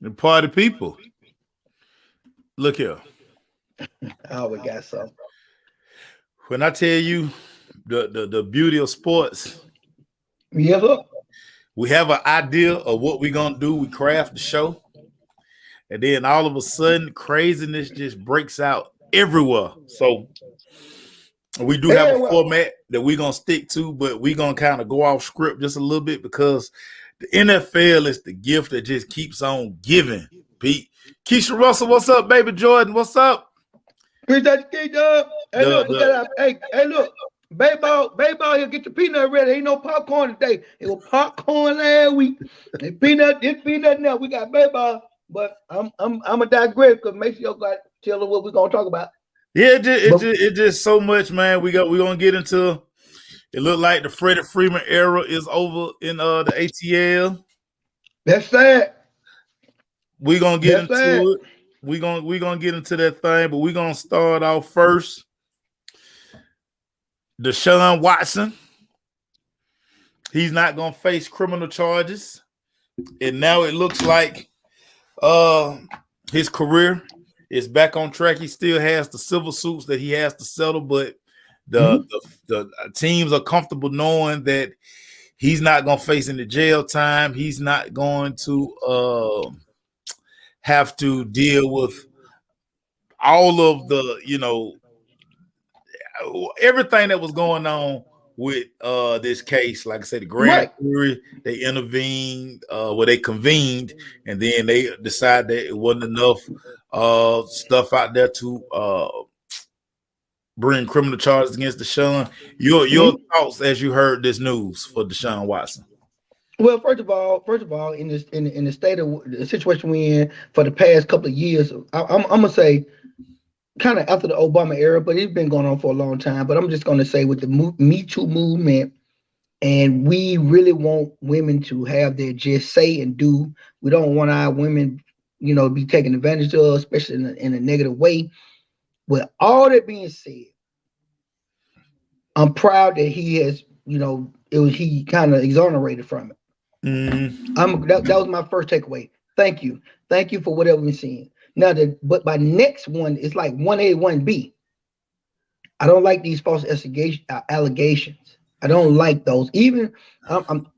The party people. Look here. Oh, we got some. When I tell you the beauty of sports, Yes, sir. we have an idea of what we're gonna do. We craft the show, and then all of a sudden, craziness just breaks out everywhere. So we do have Hey, a well, format that we're gonna stick to, but we're gonna kind of go off script just a little bit because the NFL is the gift that just keeps on giving. Pete, Keisha Russell, what's up, baby Jordan? What's up? appreciate you, King. Hey, The look, we got the our, hey, look. Baseball, here, get your peanut ready. Ain't no popcorn today. It was popcorn last week. And peanut, this peanut now. We got baseball, but I'm gonna digress because make sure y'all got tell them what we're gonna talk about. Yeah, But it just so much, man. We're gonna get into. It looked like the Freddie Freeman era is over in the ATL. that's sad. We're gonna get That's sad. into it. We gonna get into that thing, but we're gonna start off first. Deshaun Watson. He's not gonna face criminal charges, and now it looks like uh his career is back on track. He still has the civil suits that he has to settle, but the Mhm. the teams are comfortable knowing that he's not gonna face any jail time. He's not going to have to deal with all of the everything that was going on with this case. Like I said, the grand Right. jury, they intervened, they convened, and then they decided that it wasn't enough stuff out there to bring criminal charges against Deshaun. Your Mhm. thoughts as you heard this news for Deshaun Watson? Well, first of all, in this in the state of the situation we're in for the past couple of years, I'm gonna say kind of after the Obama era, but it's been going on for a long time. But I'm just gonna say with the Me Too movement, and we really want women to have their just say and do. We don't want our women, be taken advantage of, especially in a negative way. With all that being said, I'm proud that he has, he kind of exonerated from it. Mm. That was my first takeaway. Thank you for whatever we're seeing. Now, but my next one is like 1A, 1B. I don't like these false allegations. I don't like those. Even I'm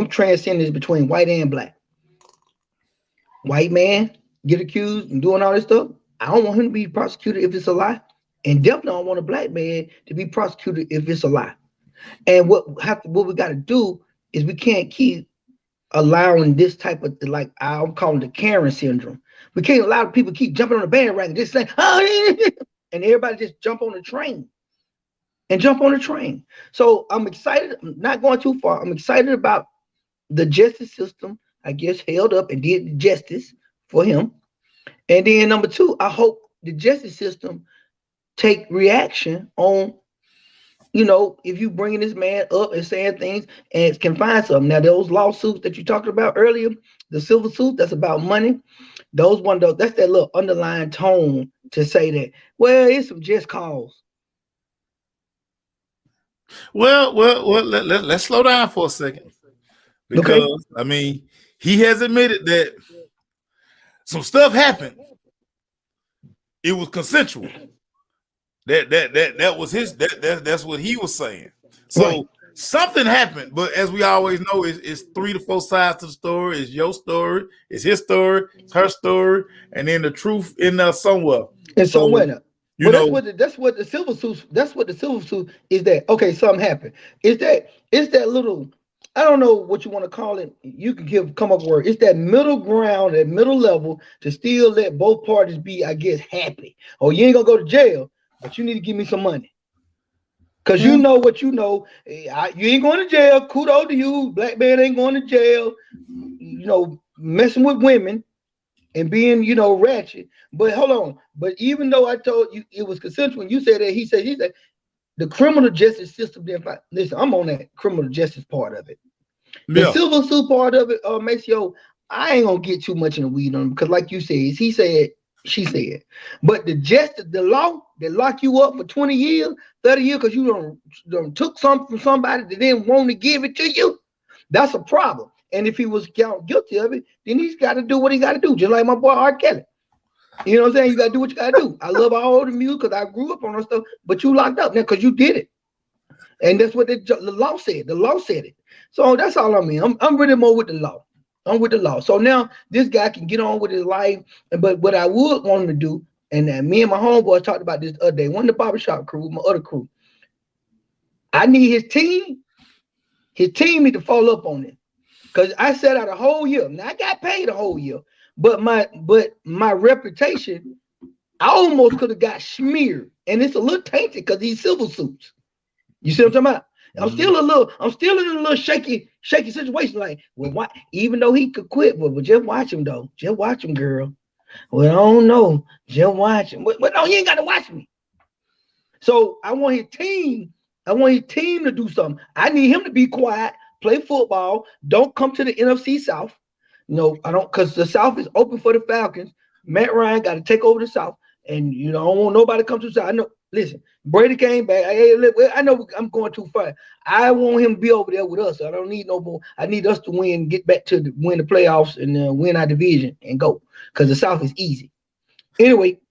transcending this between white and black. White man get accused and doing all this stuff. I don't want him to be prosecuted if it's a lie, and definitely don't want a black man to be prosecuted if it's a lie. And what we got to do is we can't keep allowing this type of, like I'm calling the Karen syndrome. We can't allow people keep jumping on the bandwagon, just saying, oh, and everybody just jump on the train and jump on the train. So I'm excited. I'm not going too far. I'm excited about the justice system, I guess, held up and did justice for him. And then number two, I hope the justice system take reaction on, if you bringing this man up and saying things and can find something. Now, those lawsuits that you talked about earlier, the civil suit, that's about money. That's that little underlying tone to say that, well, it's some just cause. Let's slow down for a second Okay. because I mean he has admitted that some stuff happened. It was consensual. That was that's what he was saying. Right. So something happened, but as we always know, it's 3 to 4 sides to the story. It's your story, it's his story, it's her story, and then the truth in there somewhere. And so So when you well, know, that's what the civil suit. That's what the civil suit is. That okay? Something happened. Is that little? I don't know what you want to call it. You can come up with a word. It's that middle ground, that middle level to still let both parties be, I guess, happy. Oh, you ain't gonna go to jail, but you need to give me some money. Cause you hmm, know what you know. You ain't going to jail. Kudos to you. Black man ain't going to jail. Messing with women and being, ratchet. But hold on. But even though I told you it was consensual, when you said that, he said the criminal justice system didn't fight. Listen, I'm on that criminal justice part of it. The yeah. civil suit part of it, Maceo, I ain't gonna get too much in the weed on him because, like you said, he said, she said. But the law that lock you up for 20 years, 30 years, because you don't took something from somebody that didn't want to give it to you, that's a problem. And if he was found guilty of it, then he's got to do what he got to do, just like my boy R. Kelly. You know what I'm saying? You got to do what you got to do. I love all the music because I grew up on that stuff, but you locked up now because you did it. And that's what the law said. The law said it. So that's all I mean. I'm really more with the law. I'm with the law. So now this guy can get on with his life. But what I would want him to do, and me and my homeboy talked about this the other day, one of the barbershop crew, my other crew. I need his team need to follow up on it. Because I set out a whole year. Now I got paid a whole year. But my reputation, I almost could have got smeared. And it's a little tainted because these civil suits. You see what I'm talking about? I'm still in a little shaky situation. Like, well, why, even though he could quit, but just watch him though. Just watch him, girl. Well, I don't know. Just watch him. But no, you ain't got to watch me. So I want his team to do something. I need him to be quiet, play football. Don't come to the NFC South. No, I don't, because the South is open for the Falcons. Matt Ryan got to take over the South. And I don't want nobody to come to the South. I know. Listen, Brady came back. I know I'm going too far. I want him to be over there with us. I don't need no more. I need us to win, get back to win the playoffs and win our division and go. Because the South is easy. Anyway,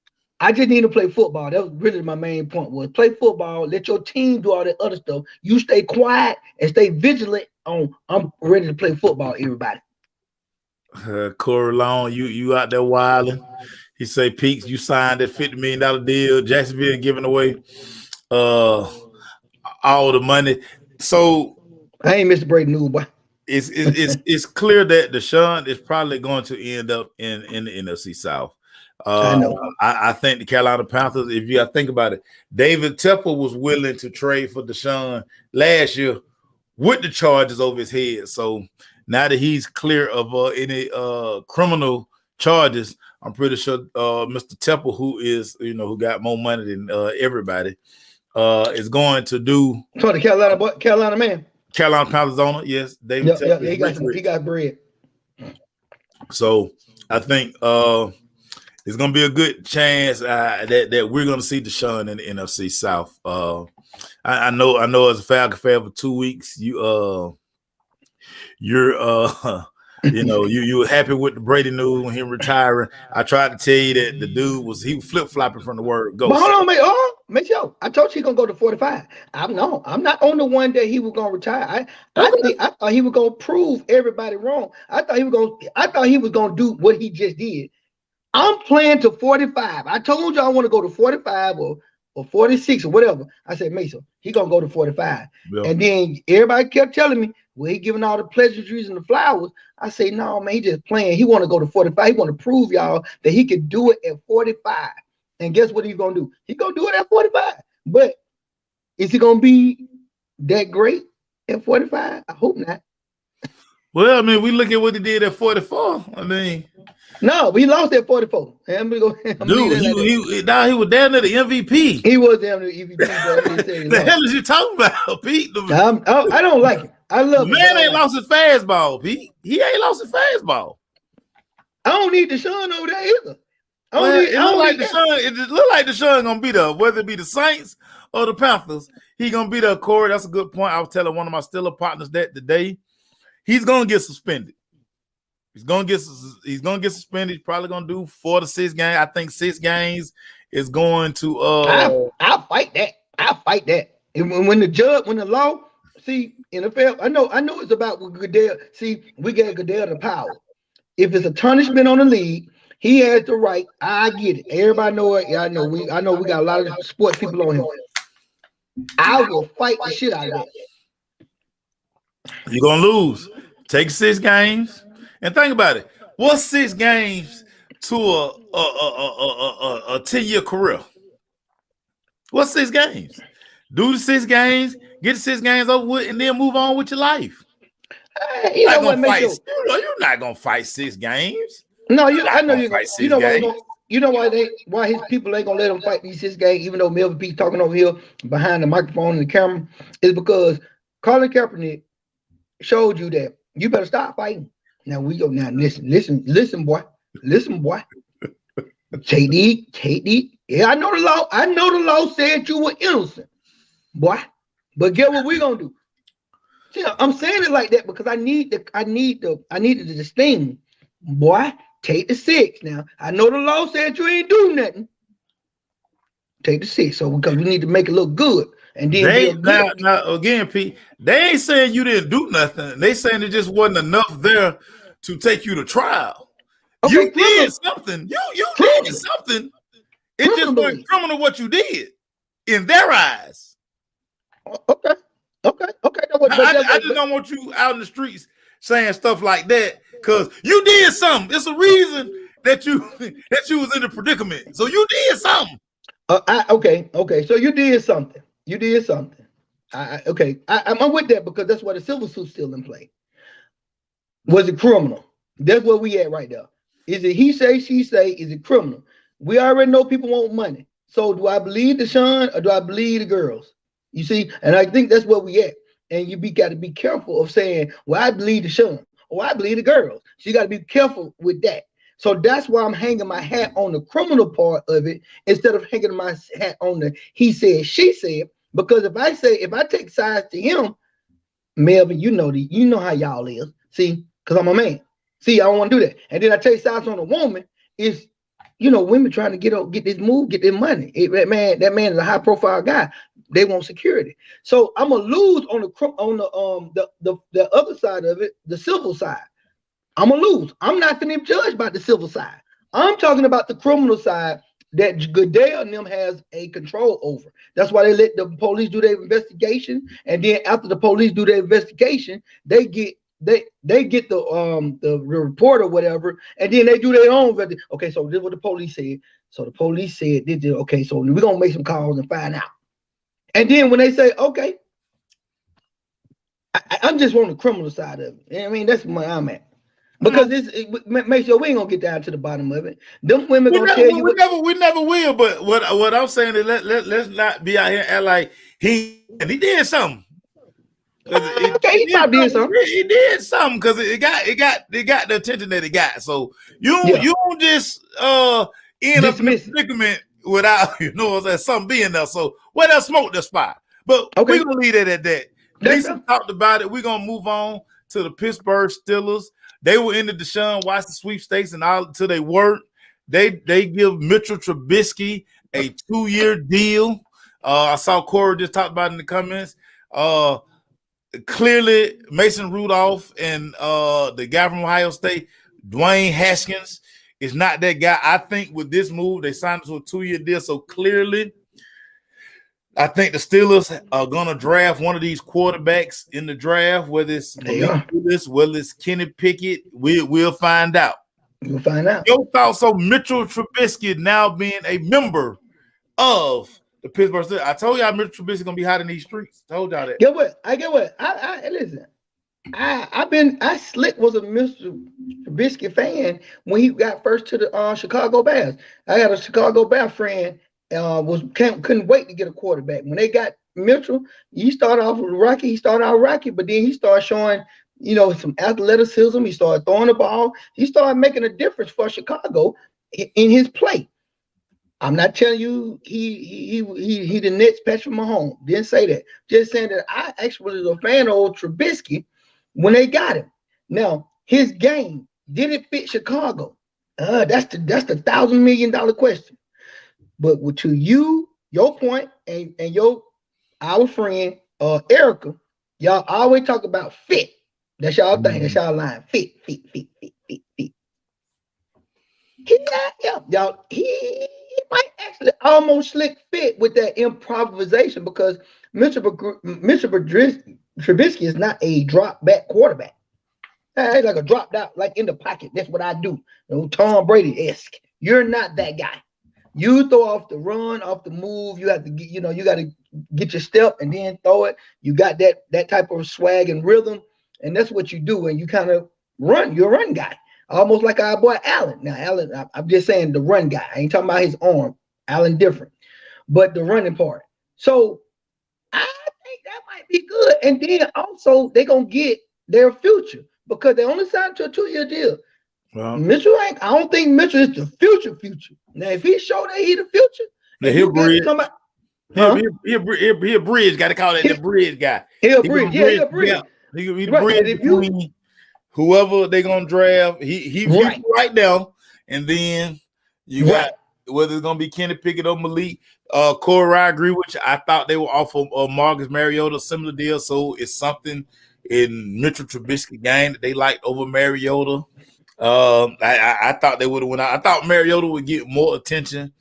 I just need to play football. That was really my main point, was play football. Let your team do all that other stuff. You stay quiet and stay vigilant on I'm ready to play football, everybody. Corey Long, you out there wilding. He say, Peaks, you signed that $50 million deal. Jacksonville giving away all the money. So I ain't Mr. Brady news, boy. It's clear that Deshaun is probably going to end up in the NFC South. I know. I think the Carolina Panthers, if you think about it, David Tepper was willing to trade for Deshaun last year with the charges over his head. So now that he's clear of any criminal charges, I'm pretty sure Mr. Tepper, who is, who got more money than everybody, is going to do. So the Carolina man. Carolina Panthers owner, yes. David Tepper. Yeah, he got bread. So I think it's going to be a good chance that we're going to see Deshaun in the NFC South. I know as a Falcon fan for 2 weeks, you're you were happy with the Brady news when he retiring. I tried to tell you that the dude was flip-flopping from the word go. But hold on, make sure. I told you he's gonna go to 45. I'm not on the one that he was gonna retire. I thought he was gonna prove everybody wrong. I thought he was gonna do what he just did. I'm playing to 45. I told you I want to go to 45 or 46 or whatever. I said, Mason, he gonna go to 45. Yeah. And then everybody kept telling me, well, he giving all the pleasantries and the flowers. I say, no, man, he just playing. He want to go to 45. He want to prove y'all that he can do it at 45. And guess what he's gonna do? He's gonna do it at 45. But is he gonna be that great at 45? I hope not. Well, I mean, we look at what he did at 44. I mean, no, we lost at 44. He was down there the MVP. He was down there the MVP. The hell is you talking about, Pete? I don't like him. I love him. Man ain't lost his fastball, Pete. He ain't lost his fastball. I don't need Deshaun over there either. It look like Deshaun gonna be there, whether it be the Saints or the Panthers. He gonna be there, Corey. That's a good point. I was telling one of my Steelers partners that today. He's gonna get suspended. He's gonna get suspended. He's probably gonna do 4 to 6 games. I think 6 games is going to. I'll fight that. And when the law, see, NFL, I know it's about Goodell. See, we gave Goodell the power. If it's a punishment on the league, he has the right. I get it. Everybody know it. I know we got a lot of sports people on here. I will fight the shit out of that. You're gonna lose. Take 6 games and think about it. What's 6 games to a 10-year career? What's 6 games? Do the 6 games, get the 6 games over with, and then move on with your life. You're not gonna fight 6 games. No, I know you. You know why? You know why his people ain't gonna let him fight these 6 games, even though Melvin P talking over here behind the microphone and the camera, is because Colin Kaepernick showed you that you better stop fighting. Now listen, boy. KD. Yeah, I know the law said you were innocent, boy. But get what we gonna do? See, I'm saying it like that because I need to distinguish. Boy, take the 6 now. I know the law said you ain't do nothing. Take the 6, so because we need to make it look good, and then They now again, Pete. They ain't saying you didn't do nothing. They saying it just wasn't enough there to take you to trial. Okay, You did something. You did something. It just wasn't criminal what you did in their eyes. Okay. I just don't want you out in the streets saying stuff like that because you did something. It's a reason that you was in the predicament. So you did something. Okay. So you did something. I'm with that because that's why the civil suit's still in play. Was it criminal? That's where we at right now. Is it he say, she say? Is it criminal? We already know people want money. So do I believe Deshaun or do I believe the girls? You see, and I think that's where we at. And you got to be careful of saying, well, I believe Deshaun or I believe the girls. So you got to be careful with that. So that's why I'm hanging my hat on the criminal part of it instead of hanging my hat on the he said, she said. Because if I take sides to him, Melvin, you know how y'all is. See, because I'm a man. See, I don't want to do that. And then I take sides on a woman. Is women trying to get this move, get their money. That man is a high profile guy. They want security. So I'm gonna lose on the other side of it, the civil side. I'm gonna lose. I'm not gonna judge about the civil side. I'm talking about the criminal side that Goodell and them has a control over. That's why they let the police do their investigation, and then after the police do their investigation, they get the report or whatever, and then they do their own. Okay, so this is what the police said. So the police said this. Okay, so we're gonna make some calls and find out. And then when they say, okay, I'm just on the criminal side of it. I mean, that's where I'm at. Because it makes sure we ain't gonna get down to the bottom of it. Them women gonna tell you we never will. But what I'm saying is let's not be out here and like he did something. Okay, he probably did something. He did something because it got the attention that it got. So you don't just end up in a predicament without something being there. So where that smoke the spot. But we're gonna leave it at that. Lisa talked about it. We're gonna move on to the Pittsburgh Steelers. They were in the Deshaun Watson sweepstakes and all until they weren't. They give Mitchell Trubisky a 2-year deal. I saw Corey just talked about it in the comments. Clearly, Mason Rudolph and the guy from Ohio State, Dwayne Haskins, is not that guy. I think with this move, they signed him to a 2-year deal. So clearly, I think the Steelers are going to draft one of these quarterbacks in the draft, whether it's Malik Willis, whether it's Kenny Pickett. We'll find out. We'll find out. Your thoughts on Mitchell Trubisky now being a member of the Pittsburgh Steelers? I told y'all Mitchell Trubisky going to be hot in these streets. Told y'all that. Get what? I listen. I slick was a Mr. Trubisky fan when he got first to the Chicago Bears. I got a Chicago Bears friend. Couldn't wait to get a quarterback. When they got Mitchell, he started off rocky, but then he started showing, some athleticism. He started throwing the ball. He started making a difference for Chicago in his play. I'm not telling you he the next Patrick Mahomes. Didn't say that. Just saying that I actually was a fan of old Trubisky when they got him. Now his game, did it fit Chicago? That's the $1,000 million question. But to your point, and our friend Erica, y'all always talk about fit. That's y'all thing. That's y'all line. Fit. He might actually almost slick fit with that improvisation because Mitchell Trubisky is not a drop back quarterback. He's like a dropped out, like in the pocket. That's what I do. Tom Brady-esque. You're not that guy. You throw off the run, off the move. You have to get, you got to get your step and then throw it. You got that type of swag and rhythm, and that's what you do. And you kind of run. You're a run guy, almost like our boy Allen. Now, Allen, I'm just saying the run guy. I ain't talking about his arm. Allen different, but the running part. So I think that might be good. And then also they're gonna get their future because they only signed to a 2-year deal. Well, Mitchell I don't think Mitchell is the future. Now, if he showed that he's the future, he'll bridge. He'll bridge. Got to call it the bridge guy. He'll bridge. Yeah, he'll bridge. He could be the Right. bridge And if you between whoever they're gonna draft. He's right now, and then you got whether it's gonna be Kenny Pickett or Malik. Corey, I agree with you. I thought they were off of Marcus Mariota, similar deal. So it's something in Mitchell Trubisky game that they liked over Mariota. I thought they would have went out. I thought Mariota would get more attention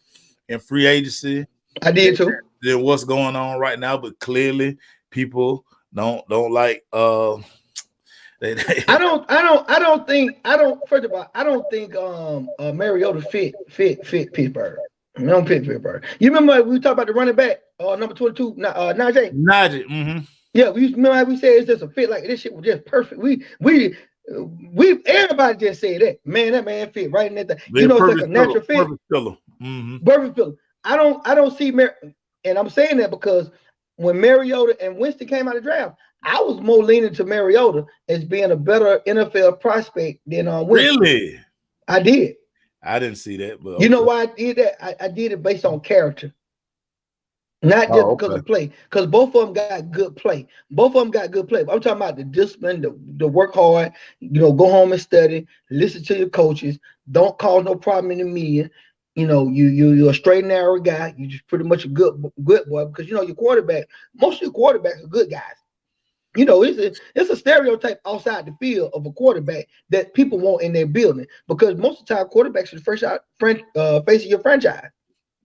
in free agency. I did too. Than what's going on right now, but clearly people don't like. I don't think. First of all, I don't think Mariota fit Pittsburgh. I don't fit Pittsburgh. You remember we talked about the running back, number 22, Najee. Mm-hmm. Yeah, remember how we said it's just a fit, like this shit was just perfect. We everybody just said that. Man, that man fit right in that thing. You know, it's like a natural fit. Perfect filler. Mm-hmm. Perfect filler. I don't see and I'm saying that because when Mariota and Winston came out of the draft, I was more leaning to Mariota as being a better NFL prospect than Winston. Really? I did. I didn't see that, but you know why I did that? I did it based on character. Not just because of play, because both of them got good play. Both of them got good play. I'm talking about the discipline, the work hard, go home and study, listen to your coaches, don't cause no problem in the media. You're a straight and narrow guy. You're just pretty much a good boy because your quarterback, most of your quarterbacks are good guys. It's a stereotype outside the field of a quarterback that people want in their building because most of the time quarterbacks are the first face of your franchise.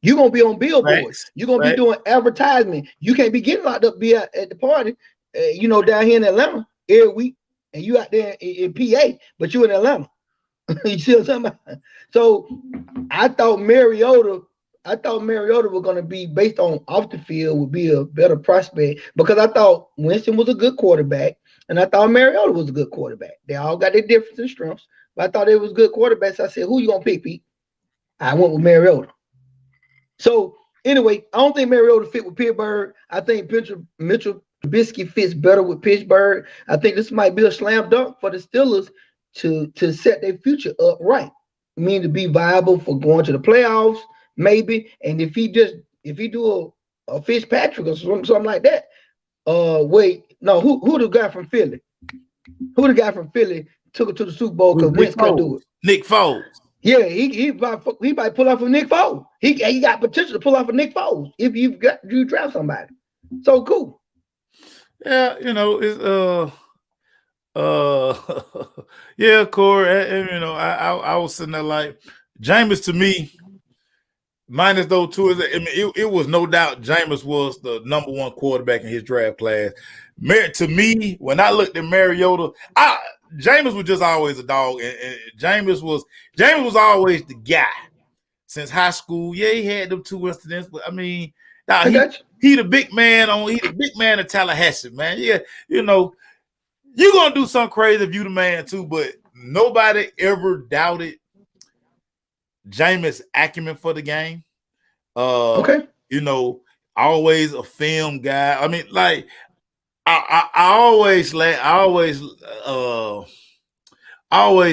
You're gonna be on billboards. You're gonna be doing advertisement. You can't be getting locked up, be at the party, down here in Atlanta every week, and you out there in PA, but you in Atlanta. You see what I'm talking about? So I thought Mariota was going to be based on off the field would be a better prospect because I thought Winston was a good quarterback and I thought Mariota was a good quarterback. They all got their difference and strengths, but I thought they was good quarterbacks. So I said, who you going to pick, Pete? I went with Mariota. So anyway, I don't think Mariota fit with Pittsburgh. I think Mitchell Trubisky fits better with Pittsburgh. I think this might be a slam dunk for the Steelers to set their future up right. I mean, to be viable for going to the playoffs, maybe. And if he do a Fitzpatrick or something like that, who the guy from Philly? Who the guy from Philly took it to the Super Bowl because Wentz couldn't do it? Nick Foles. Yeah, he might pull off of Nick Foles. He got potential to pull off of Nick Foles if you draft somebody. So cool. Yeah, it's yeah, Corey, and I was sitting there like Jameis to me, minus those two. It was no doubt Jameis was the number one quarterback in his draft class. To me, when I looked at Mariota, Jameis was just always a dog, and Jameis was always the guy since high school. Yeah, he had them two incidents, but I mean, he the big man in Tallahassee, man. Yeah, you're gonna do something crazy if you the man too, but nobody ever doubted Jameis' acumen for the game. Always a film guy. I mean, like I always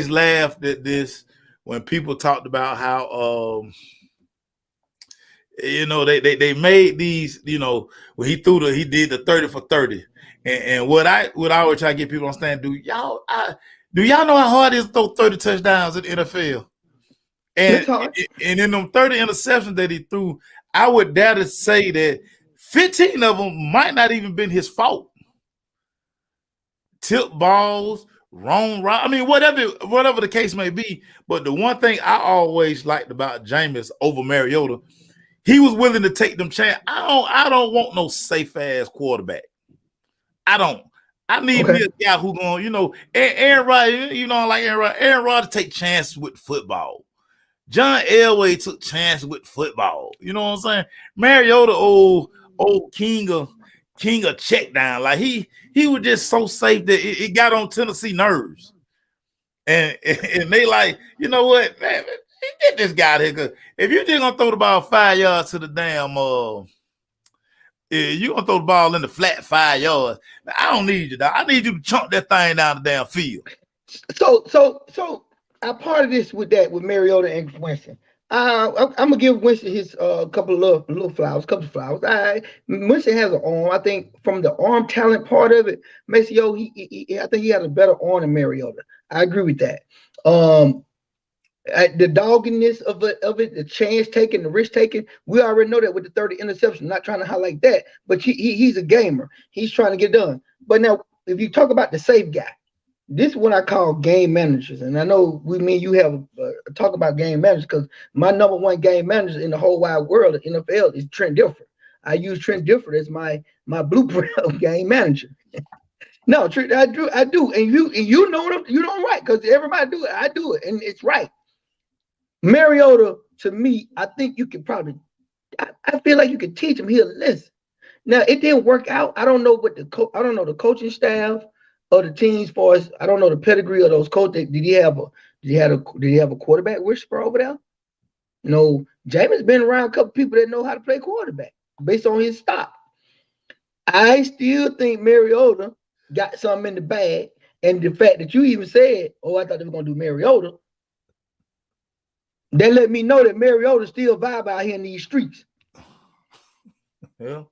laughed at this when people talked about how they made these, when he did the 30 for 30. And what I always try to get people to understand, do y'all know how hard it is to throw 30 touchdowns in the NFL? And in them 30 interceptions that he threw, I would dare to say that 15 of them might not even been his fault. Tip balls, wrong route. I mean, whatever the case may be. But the one thing I always liked about Jameis over Mariota, he was willing to take them chances. I don't want no safe ass quarterback. I don't. I need me a guy who going, Aaron Rodgers, I like Aaron Rodgers. Aaron Rodgers take chances with football. John Elway took chances with football. You know what I'm saying? Mariota, old king of check down. Like he was just so safe that it got on Tennessee nerves. And they like, you know what, man, get this guy here. Cause if you're just gonna throw the ball 5 yards to the damn you're gonna throw the ball in the flat 5 yards. I don't need you, dog. I need you to chunk that thing down the damn field. So I part of this with Mariota and Winston. I'm gonna give Winston his couple of little flowers, couple of flowers. Winston has an arm. I think from the arm talent part of it, Maceo, I think he has a better arm than Mariota. I agree with that. The dogginess of it, the chance taking, the risk taking, we already know that with the 30 interception. Not trying to highlight that, but he's a gamer. He's trying to get done. But now, if you talk about the safe guy, this is what I call game managers. And I know you have talk about game managers because my number one game manager in the whole wide world of NFL is Trent Dilfer. I use Trent Dilfer as my blueprint of game manager. No, Trent, I do, and you know what you don't right because everybody do it. I do it, and it's right. Mariota, to me, I think you could probably. I feel like you could teach him. He'll listen. Now it didn't work out. I don't know what I don't know the coaching staff of the teams for us. I don't know the pedigree of those coaches. Did he have a quarterback whisperer over there? You know, Jameis been around a couple people that know how to play quarterback based on his stop. I still think Mariota got something in the bag, and the fact that you even said, "Oh, I thought they were gonna do Mariota," that let me know that Mariota still vibe out here in these streets. Yeah.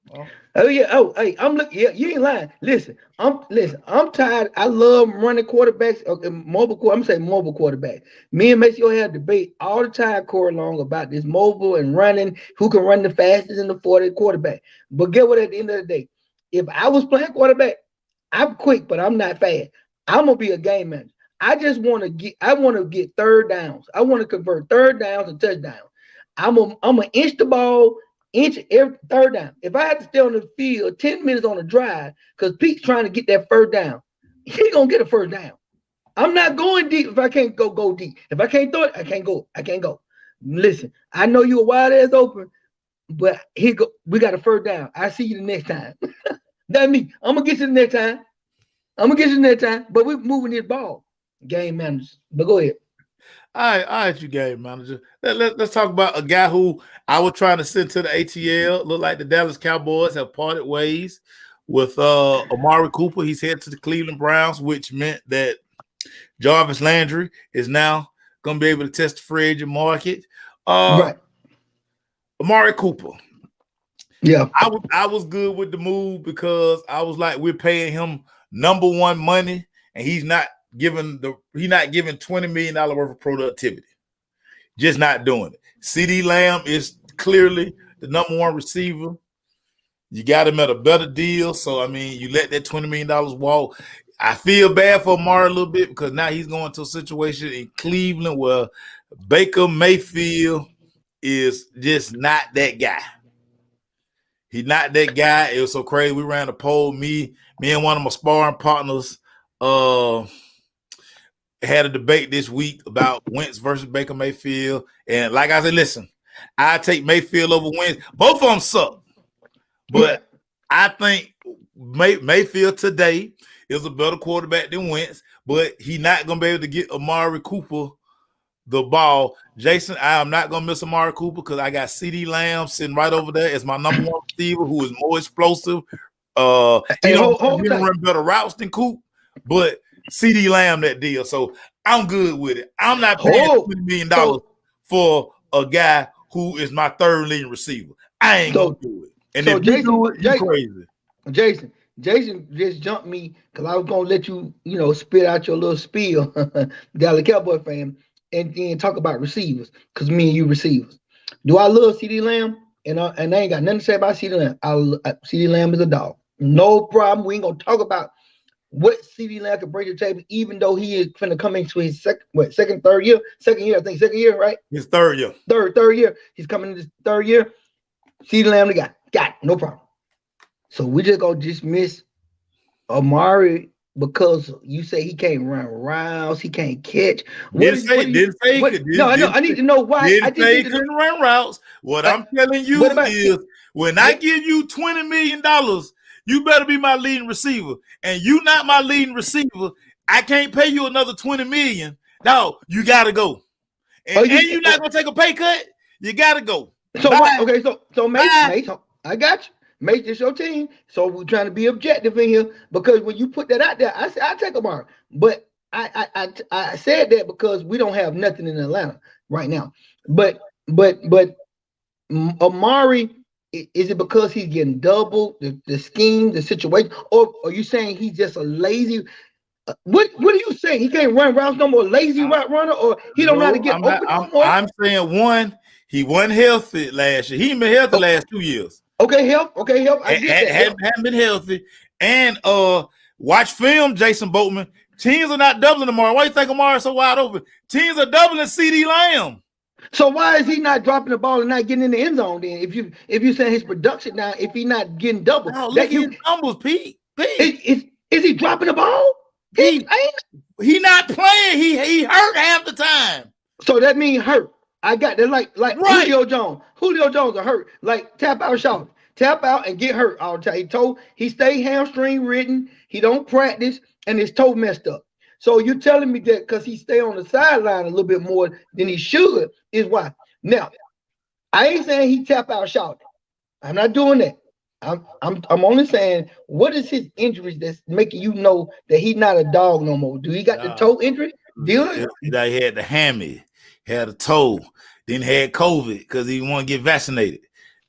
Oh yeah. Oh, hey, I'm looking. Yeah, you ain't lying. Listen. I'm tired. I love running quarterbacks. Mobile. I'm gonna say mobile quarterback. Me and Maceo have a debate all the time, Corey Long, about this mobile and running. Who can run the fastest in the 40 quarterback? But get what? At the end of the day, if I was playing quarterback, I'm quick, but I'm not fast. I'm gonna be a game manager. I just want to get. I want to get third downs. I want to convert third downs and touchdowns. I'm gonna inch the ball. Inch every third down. If I had to stay on the field 10 minutes on a drive, because Pete's trying to get that first down, he gonna get a first down. I'm not going deep if I can't go deep. If I can't throw it, I can't go. I can't go. Listen, I know you a wide ass open, but here go. We got a first down. I see you the next time. That's me. I'm gonna get you the next time. But we're moving this ball. Game managers. But go ahead. All right, you game manager. Let's talk about a guy who I was trying to send to the ATL. Look like the Dallas Cowboys have parted ways with Amari Cooper. He's headed to the Cleveland Browns, which meant that Jarvis Landry is now going to be able to test the free agent market. Right. Amari Cooper. Yeah. I was good with the move because I was like, we're paying him number one money, and he's not giving $20 million worth of productivity. Just not doing it. CeeDee Lamb is clearly the number one receiver. You got him at a better deal. So, I mean, you let that $20 million walk. I feel bad for Amari a little bit because now he's going to a situation in Cleveland where Baker Mayfield is just not that guy. He's not that guy. It was so crazy. We ran a poll. Me and one of my sparring partners had a debate this week about Wentz versus Baker Mayfield. And like I said, listen, I take Mayfield over Wentz. Both of them suck. But I think Mayfield today is a better quarterback than Wentz, but he's not going to be able to get Amari Cooper the ball. Jason, I am not going to miss Amari Cooper because I got CeeDee Lamb sitting right over there as my number one receiver who is more explosive. He don't run better routes than Coop, but CeeDee Lamb that deal. So I'm good with it. I'm not paying $20 million for a guy who is my third leading receiver. I ain't going to do it. And if you do it, you're crazy. Jason just jumped me because I was going to let you, spit out your little spiel, Dallas Cowboy fan, and then talk about receivers because me and you receivers. Do I love CeeDee Lamb? And I ain't got nothing to say about CeeDee Lamb. CeeDee Lamb is a dog. No problem. We ain't going to talk about what CeeDee Lamb can bring to the table, even though he is going to come into his third year, right? His third year. Third year. He's coming in his third year. CeeDee Lamb, the guy. Got it. No problem. So we just going to dismiss Amari because you say he can't run routes, he can't catch. Didn't say he could. No, I know. I need to know why. Didn't say he couldn't run routes. What I'm telling you is when I give you $20 million, you better be my leading receiver. And you not my leading receiver. I can't pay you another $20 million. No, you got to go. And you're not going to take a pay cut. You got to go. So, Mace, I got you. Mace, this your team. So we're trying to be objective in here because when you put that out there, I said, I'll take Amari. But I said that because we don't have nothing in Atlanta right now. But but Amari, is it because he's getting double the scheme, the situation, or are you saying he's just a lazy? What are you saying? He can't run routes no more, lazy route runner, or he don't know how to No, get I'm not. open no more? I'm saying one, he wasn't healthy last year. He ain't been healthy last 2 years. Okay, help. I get that. Hadn't been healthy. And watch film, Jason Boatman. Teams are not doubling tomorrow. Why do you think Amari is so wide open? Teams are doubling CeeDee Lamb. So why is he not dropping the ball and not getting in the end zone? Then, if you saying his production now, if he's not getting double, Oh, look at his numbers, Pete. Is he dropping the ball? He not playing. He hurt half the time. So that means hurt. I got that like right. Julio Jones. Julio Jones are hurt. Like tap out, shout, tap out and get hurt all the time. He stay hamstring ridden. He don't practice and his toe messed up. So you're telling me that because he stay on the sideline a little bit more than he should is why. Now, I ain't saying he tap out shouting. I'm not doing that. I'm only saying what is his injuries that's making you know that he's not a dog no more. Do he got the toe injury? He had the hammy, had a toe, then had COVID because he want to get vaccinated.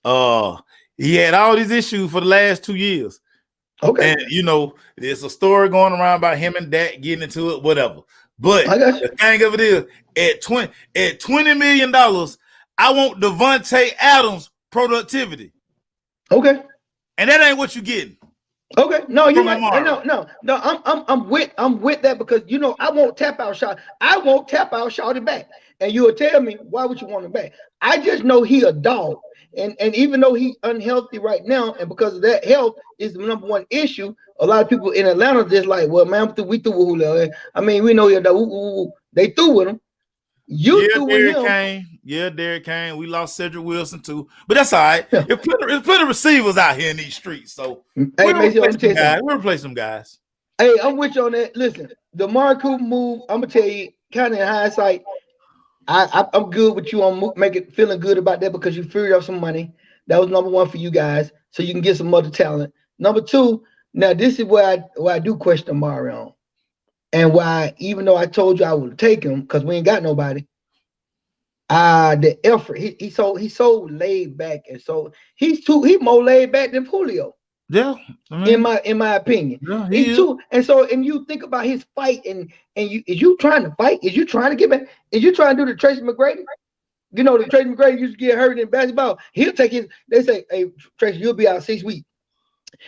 He had all these issues for the last 2 years. Okay. And there's a story going around about him and Dak getting into it, whatever. But the thing of it is, at $20 million, I want Devontae Adams productivity. Okay. And that ain't what you're getting. Okay. No, you're right. No. I'm with that because I won't tap out shot. I won't tap out shot it back. And you will tell me why would you want him back? I just know he a dog. And even though he's unhealthy right now, and because of that, health is the number one issue. A lot of people in Atlanta just like, well, man, we threw with Julio. I mean, we know they threw with him. Derrick Kane. We lost Cedric Wilson too, but that's all right. Yeah. There's plenty of receivers out here in these streets. So we'll replace some guys. Hey, I'm with you on that. Listen, the Amari Cooper move, I'm gonna tell you, kind of in hindsight, I'm good with you on feeling good about that because you figured out some money. That was number one for you guys, so you can get some other talent. Number two, now this is where I do question Amari on, and why even though I told you I would take him because we ain't got nobody. The effort he's so laid back, and so he's more laid back than Julio. Yeah, I mean, in my opinion, yeah, he's too. And so, and you think about his fight, and is you trying to fight? Is you trying to get back? Is you trying to do the Tracy McGrady? The Tracy McGrady used to get hurt in basketball. He'll take his. They say, "Hey, Tracy, you'll be out 6 weeks."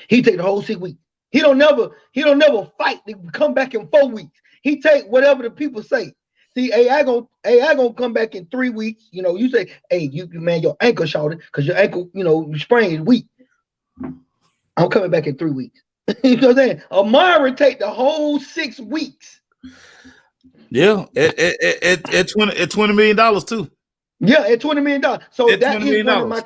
He take the whole 6 weeks. He don't never fight to come back in 4 weeks. He take whatever the people say. See, AI gonna come back in 3 weeks. You say, "Hey, your ankle shorted because your ankle, you sprained is weak." I'm coming back in 3 weeks. You know what I'm saying? Amari take the whole 6 weeks. Yeah, at $20 million too. Yeah, at $20 million. So that is one of my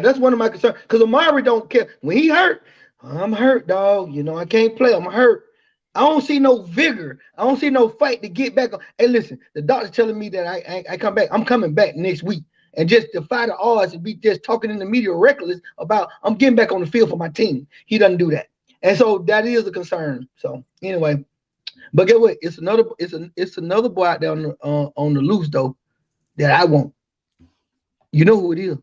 that's one of my concerns. Because Amari don't care. When he hurt, I'm hurt, dog. I can't play. I'm hurt. I don't see no vigor. I don't see no fight to get back on. Hey, listen, the doctor's telling me that I come back. I'm coming back next week. And just defy the odds and be just talking in the media reckless about I'm getting back on the field for my team. He doesn't do that. And so that is a concern. So anyway, but get what? It's another boy out there on the loose though that I want. You know who it is?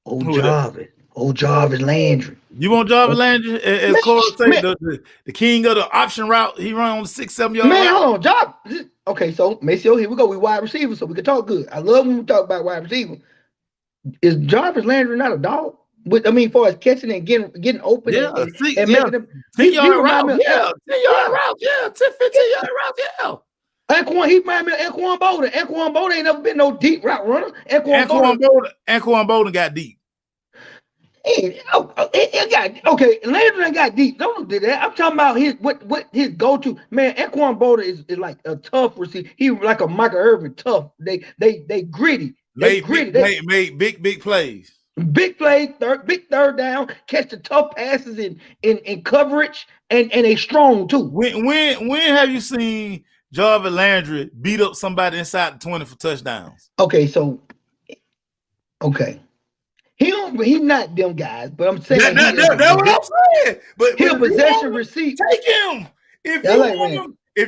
Old Jarvis Landry. You want Jarvis Landry? As Corey say, the king of the option route. He run on the 6-7 yard. Man, hold on, Jarvis. Okay, so Maceo, here we go. We wide receiver, so we can talk good. I love when we talk about wide receiver. Is Jarvis Landry not a dog? But I mean, far as catching and getting open and making them 10-yard route, 10-yard route, 10-15-yard route, yeah. Anquan, he remind me of Anquan Bolden. Anquan Bolden ain't never been no deep route runner. Anquan Bolden got deep. Okay, Landry got deep. Don't do that. I'm talking about what his go-to. Man, Anquan Bolden is like a tough receiver. He like a Michael Irvin tough. They gritty. They made big plays. Big plays, big third down, catch the tough passes in coverage, and they strong too. When have you seen Jarvis Landry beat up somebody inside the 20 for touchdowns? Okay. He's not them guys, but I'm saying that's what I'm saying. But he'll possession receive. Take him. If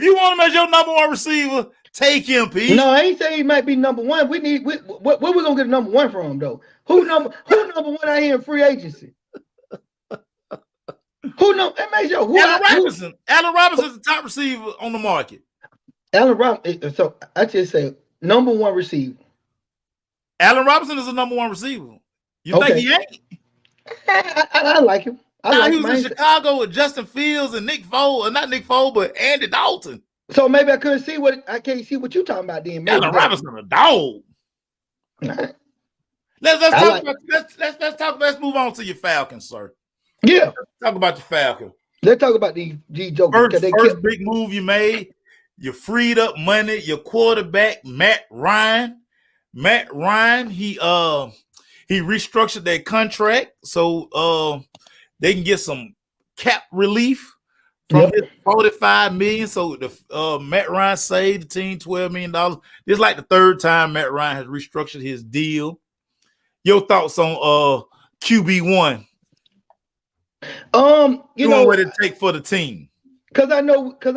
you want him as your number one receiver, Take him, Pete. No, I ain't saying he might be number one. Where we gonna get number one from though? Who number one out here in free agency? Who know? Allen Robinson. Allen Robinson is the top receiver on the market. Allen Robinson. So I just say number one receiver. Allen Robinson is the number one receiver. You think he ain't? I like him. He was in Chicago with Justin Fields and Nick Foles, not Nick Foles, but Andy Dalton. So maybe I can't see what you're talking about then. Maybe Allen Robinson a dog. Right. Let's move on to your Falcons, sir. Yeah. Let's talk about your Falcons. Let's talk about these jokers. First big move you made, you freed up money, your quarterback, Matt Ryan. Matt Ryan, he restructured their contract so they can get some cap relief from his $45 million. So the Matt Ryan saved the team $12 million. This is like the third time Matt Ryan has restructured his deal. Your thoughts on QB1? What it take for the team. Because I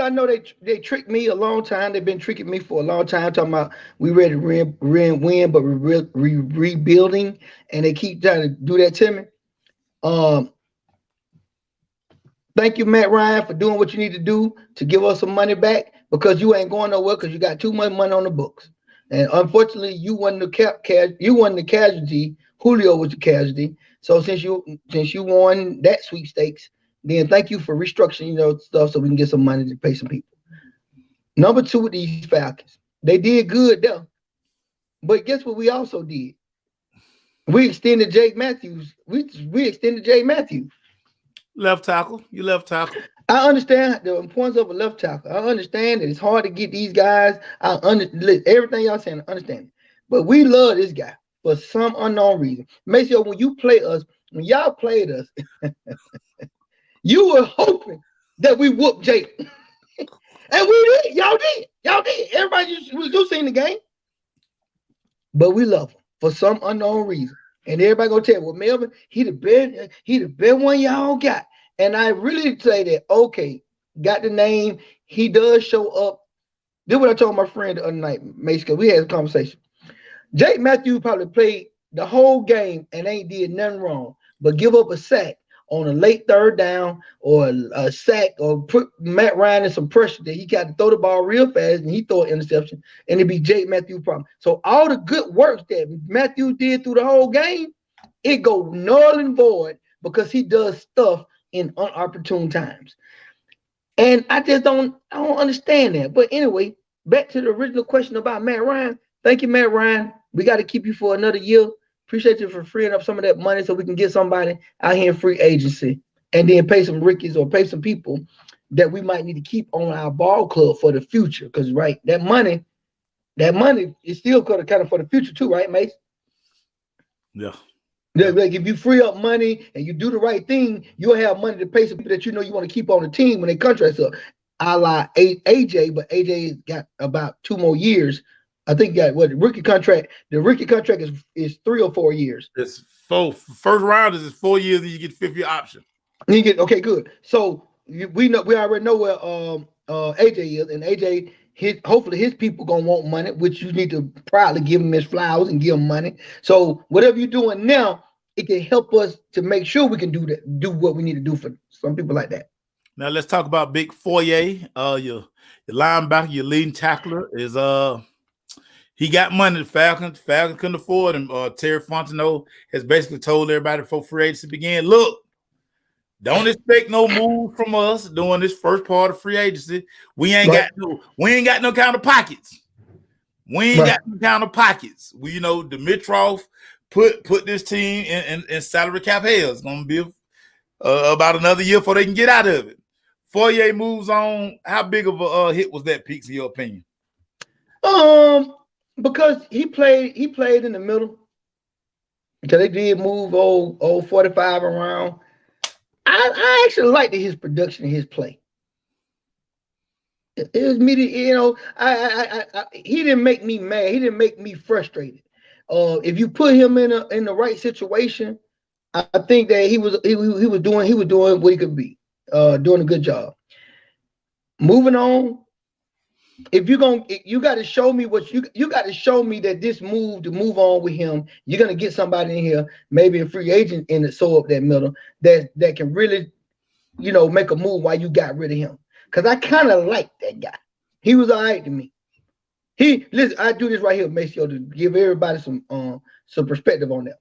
know they tricked me a long time. They've been tricking me for a long time, talking about we ready to win, but we're rebuilding, and they keep trying to do that to me. Thank you, Matt Ryan, for doing what you need to do to give us some money back, because you ain't going nowhere because you got too much money on the books. And unfortunately, you wasn't the casualty. Julio was the casualty. So since you won that sweepstakes, then thank you for restructuring stuff so we can get some money to pay some people. Number two with these Falcons, they did good though. But guess what we also did? We extended Jake Matthews. We extended Jake Matthews. Left tackle. You left tackle. I understand the importance of a left tackle. I understand that it's hard to get these guys. Everything y'all saying, I understand it. But we love this guy for some unknown reason. Make sure when y'all played us, you were hoping that we whooped Jake. And we did. Y'all did. Everybody you seen the game. But we love him for some unknown reason. And everybody gonna tell you, well, Melvin, he the best one y'all got. And I really say that, okay, got the name. He does show up. This is what I told my friend the other night, Mace, because we had a conversation. Jake Matthews probably played the whole game and ain't did nothing wrong, but give up a sack on a late third down or a sack or put Matt Ryan in some pressure that he got to throw the ball real fast and he throw an interception and it'd be Jake Matthews' problem. So all the good work that Matthews did through the whole game, it go null and void because he does stuff in unopportune times. And I don't understand that. But anyway, back to the original question about Matt Ryan. Thank you, Matt Ryan. We got to keep you for another year. Appreciate you for freeing up some of that money so we can get somebody out here in free agency and then pay some rookies or pay some people that we might need to keep on our ball club for the future. Because, right, that money is still kind of for the future too, right, Mace? Yeah. Like if you free up money and you do the right thing, you'll have money to pay some people that you want to keep on the team when they contracts up. A la AJ, but AJ got about 2 more years. I think got what the rookie contract is 3 or 4 years. It's 4. First round is 4 years, and you get 5th year option. And you get okay, good. So we already know where AJ is, and AJ hopefully his people gonna want money, which you need to proudly give him his flowers and give him money. So whatever you're doing now, it can help us to make sure we can do what we need to do for some people like that. Now let's talk about Big Foyer. Your linebacker, your leading tackler is he got money. The Falcons couldn't afford him. Terry Fontenot has basically told everybody before free agency began, look, don't expect no move from us during this first part of free agency. We ain't got no counter pockets. We ain't got no counter pockets. Dimitrov put this team in salary cap hell. It's gonna be about another year before they can get out of it. Foyer moves on. How big of a hit was that, Peaks, in your opinion? Because he played in the middle. Because they did move old 45 around. I actually liked his production and his play. It was me, he didn't make me mad. He didn't make me frustrated. If you put him in the right situation, I think that he was doing what he could be, doing a good job. Moving on, if you got to show me what you got to show me that this move to move on with him, you're gonna get somebody in here, maybe a free agent in the sew up that middle that can really, make a move while you got rid of him. Because I kind of like that guy. He was all right to me. Listen, I do this right here, make sure to give everybody some perspective on that.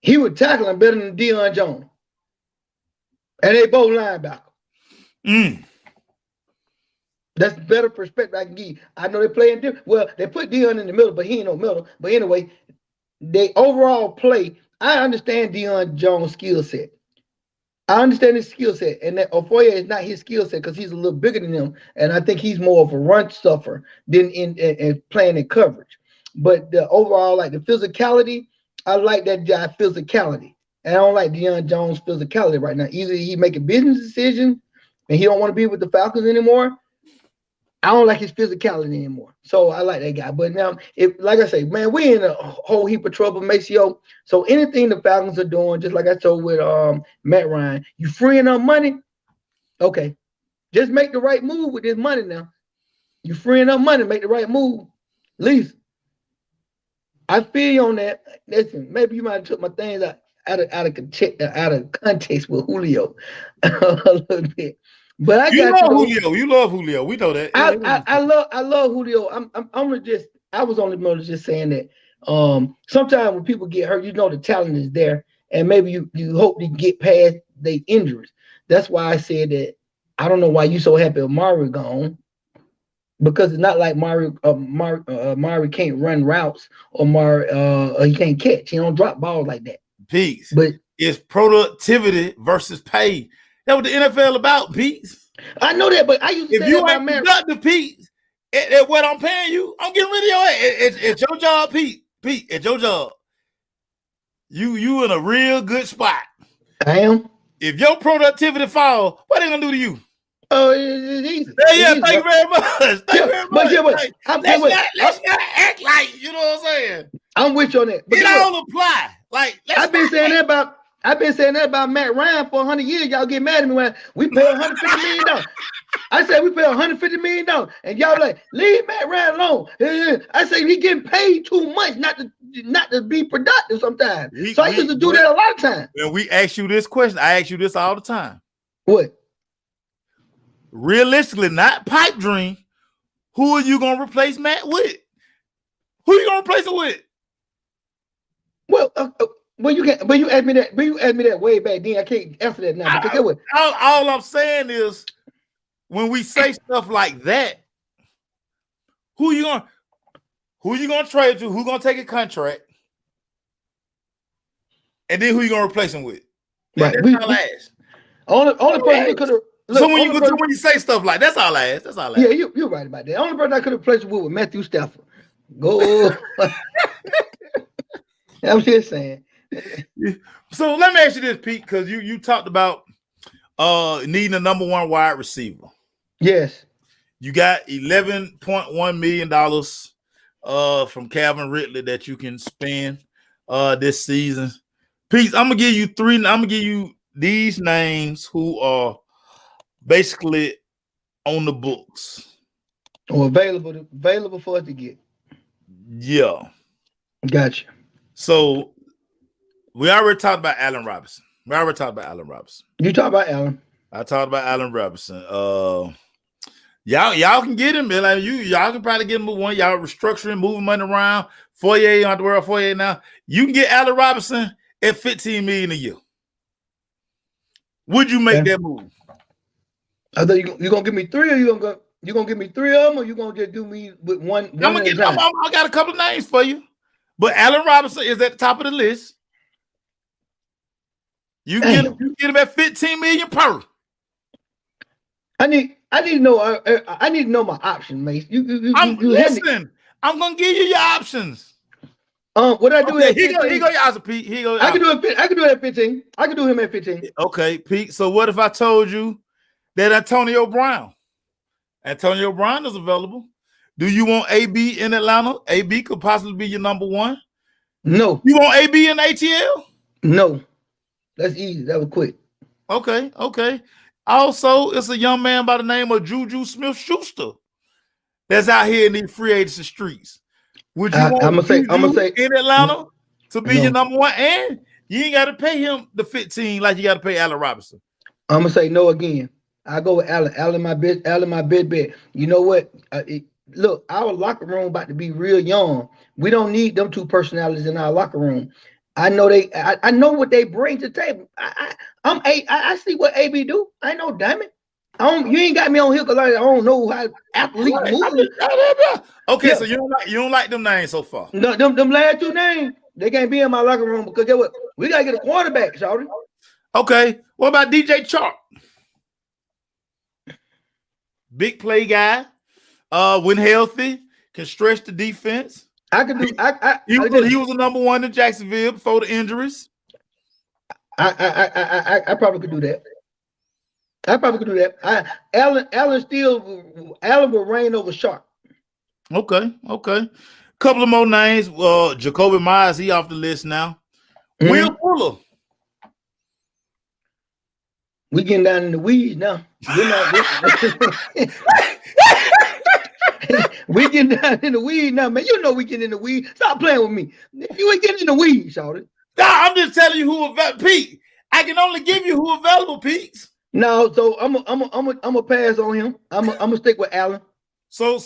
He was tackling better than Deshaun Jones. And they both linebacker. That's better perspective I can give you. I know they're playing different. Well, they put Deshaun in the middle, but he ain't no middle. But anyway, they overall play. I understand Deshaun Jones' skill set. I understand his skill set, and that Ofoye is not his skill set because he's a little bigger than him, and I think he's more of a run stuffer than in playing in coverage. But the overall, like the physicality, I like that guy physicality, and I don't like Deshaun Jones' physicality right now. Either he make a business decision, and he don't want to be with the Falcons anymore. I don't like his physicality anymore. So I like that guy. But now, like I say, man, we in a whole heap of trouble, Maceo. So anything the Falcons are doing, just like I told with Matt Ryan, you freeing up money? Okay. Just make the right move with this money now. You freeing up money, make the right move. At least I feel you on that. Listen, maybe you might have took my things out of context with Julio a little bit. But I you love Julio. You love Julio. We know that. I love Julio. I was only just saying that. Sometimes when people get hurt, the talent is there, and maybe you hope to get past their injuries. That's why I said that. I don't know why you so happy with Mari gone, because it's not like Mari can't run routes or he can't catch. He don't drop balls like that. Peace. But it's productivity versus pay. That's what the NFL about, Pete. I know that, but I used to say if you ain't productive, Pete, at what I'm paying you, I'm getting rid of your ass. It's your job, Pete. Pete, it's your job. You in a real good spot. I am. If your productivity fall, what they gonna do to you? Oh, it's easy. Thank you very much. Thank you very much. Let's not act like, you know what I'm saying? I'm with you on that. It all apply. Like I've been saying that about Matt Ryan for 100 years. Y'all get mad at me when we pay $150 million. I said we pay $150 million, and y'all like, leave Matt Ryan alone. I say he getting paid too much not to be productive sometimes. I used to do that a lot of times. When we ask you this question, I ask you this all the time. What? Realistically, not pipe dream. Who are you gonna replace Matt with? Who are you gonna replace it with? Well, you can. But you asked me that. But you asked me that way back then. I can't answer that now. Because all I'm saying is, when we say stuff like that, who you gonna trade to? Who gonna take a contract? And then who you gonna replace him with? Right. That's all I ask. Only person who could have. So when you say stuff like that's all I ask. That's all I ask. Yeah, you're right about that. The only person I could have replaced him with Matthew Stafford. Go. I'm just saying. So let me ask you this, Pete, because you talked about needing a number one wide receiver. Yes. You got $11.1 million from Calvin Ridley that you can spend this season. Pete, I'm gonna give you three. I'm gonna give you these names who are basically on the books. Or available for us to get. Yeah. Gotcha. So we already talked about Allen Robinson. You talked about Allen. I talked about Allen Robinson. Y'all can get him, man. Like y'all can probably get him one. Y'all restructuring, moving money around. Foyer, you don't have to worry about Foyer now. You can get Allen Robinson at $15 million a year. Would you make that move? I thought you gonna give me three, or you gonna give me three of them, or you gonna just do me with one at a time? I got a couple of names for you, but Allen Robinson is at the top of the list. You get him at $15 million per. I need to know. I need to know my option, Mace. Listen. I'm gonna give you your options. What I do? Okay, he go your option, Pete. I can do it at 15. I can do him at 15. Okay, Pete. So what if I told you that Antonio Brown is available? Do you want AB in Atlanta? AB could possibly be your number one. No. You want AB in ATL? No. That's easy. That was quick. Okay. Also, it's a young man by the name of Juju Smith-Schuster that's out here in these free agency streets. Would you I'm want gonna Juju say in Atlanta to be your no. number one? And you ain't got to pay him the 15 like you got to pay Allen Robinson. I'm gonna say no again. I go with Allen. Allen, my bid bet. You know what? Look, our locker room about to be real young. We don't need them two personalities in our locker room. I know I know what they bring to the table. I see what AB do. I know, damn it. You ain't got me on here because I don't know how athletes move. Okay, Yeah. so you don't like them names so far. No, them last two names, they can't be in my locker room because guess what? We gotta get a quarterback, shawty. Okay, what about DJ Chark? Big play guy. When healthy, can stretch the defense. I could do. He was the number one in Jacksonville before the injuries. I probably could do that. I probably could do that. Allen will reign over Sharp. Okay. Couple of more names. Jacoby Myers, he off the list now. Mm-hmm. Will Fuller. We getting down in the weeds now. We're not. We getting down in the weeds now, man. You know we getting in the weeds. Stop playing with me. You ain't getting in the weeds, shawty. No, I'm just telling you who available. Pete, I can only give you who available, Pete. No, so I'm a pass on him. I'm gonna stick with Allen. So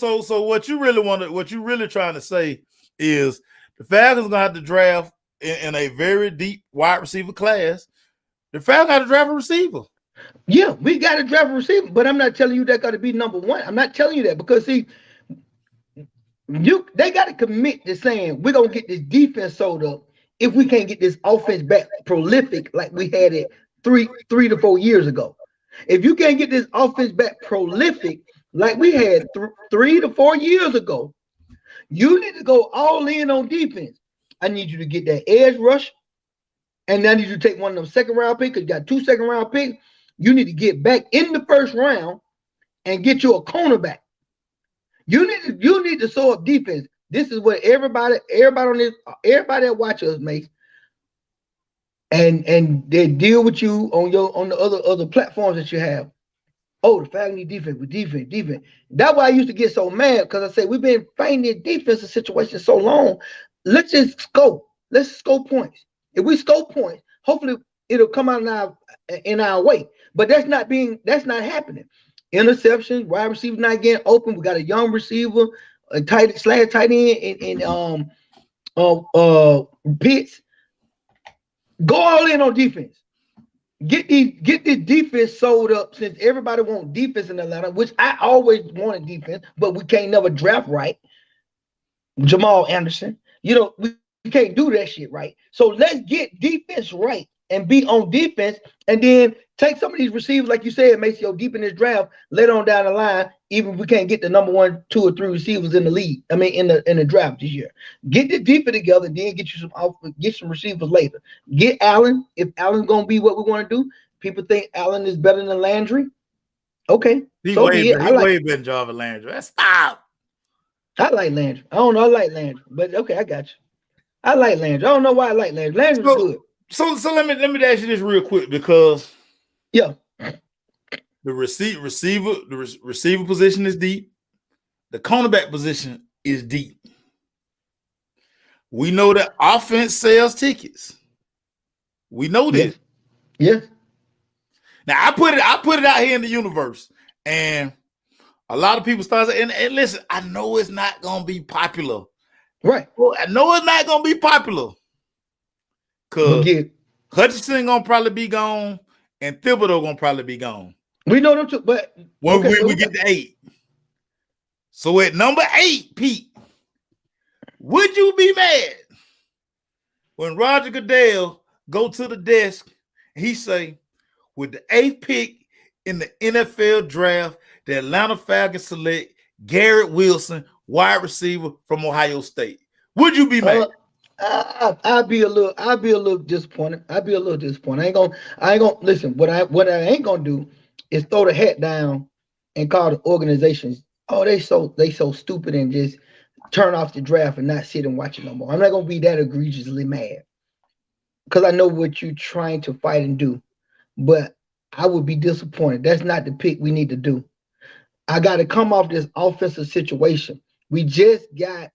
what you really trying to say is the Falcons gonna have to draft in a very deep wide receiver class. The Falcons got to draft a receiver. Yeah, we got to draft a receiver, but I'm not telling you that got to be number one. I'm not telling you that because see, they got to commit to saying we're gonna get this defense sold up if we can't get this offense back prolific like we had it three to 4 years ago. If you can't get this offense back prolific like we had 3 to 4 years ago, you need to go all in on defense. I need you to get that edge rush, and I need you to take one of them second round picks because you got 2 second round picks. You need to get back in the first round and get you a cornerback. You need to sew up defense. This is what everybody that watches us makes, and they deal with you on the other platforms that you have. Oh, the Falcons need defense with defense. That's why I used to get so mad because I say we've been fighting this defensive situation so long. Let's just scope. Let's scope points. If we scope points, hopefully it'll come out in our way. But that's not happening. Interceptions, wide receivers not getting open. We got a young receiver, a tight end in Pitts. Go all in on defense. Get this defense sold up since everybody wants defense in Atlanta, which I always wanted defense, but we can't never draft right. Jamal Anderson, we can't do that shit right. So let's get defense right and be on defense, and then take some of these receivers, like you said, Maceo, deep in this draft, later on down the line, even if we can't get the number 1, 2, or 3 receivers in the league. I mean, in the draft this year. Get the defense together, then get some receivers later. Get Allen. If Allen's gonna be what we want to do, people think Allen is better than Landry. Okay. He way better than Jarvis Landry. Stop. I like Landry. I don't know. I like Landry, but okay, I got you. I like Landry. I don't know why I like Landry. Landry's good. So let me ask you this real quick because yeah, the receiver position is deep. The cornerback position is deep. We know that offense sells tickets. We know this. Yeah. Now I put it out here in the universe, and a lot of people start saying, and listen, I know it's not gonna be popular. Right. Well, I know it's not gonna be popular. Cause Hutchinson gonna probably be gone, and Thibodeau gonna probably be gone. We know them too, but when we get to 8. So at number 8, Pete, would you be mad when Roger Goodell go to the desk and he say, with the 8th pick in the NFL draft, the Atlanta Falcons select Garrett Wilson, wide receiver from Ohio State? Would you be mad? I'd be a little disappointed. I ain't gonna listen. What I ain't gonna do is throw the hat down and call the organizations, oh, they so stupid, and just turn off the draft and not sit and watch it no more. I'm not gonna be that egregiously mad because I know what you're trying to fight and do, but I would be disappointed. That's not the pick we need to do. I got to come off this offensive situation. We just got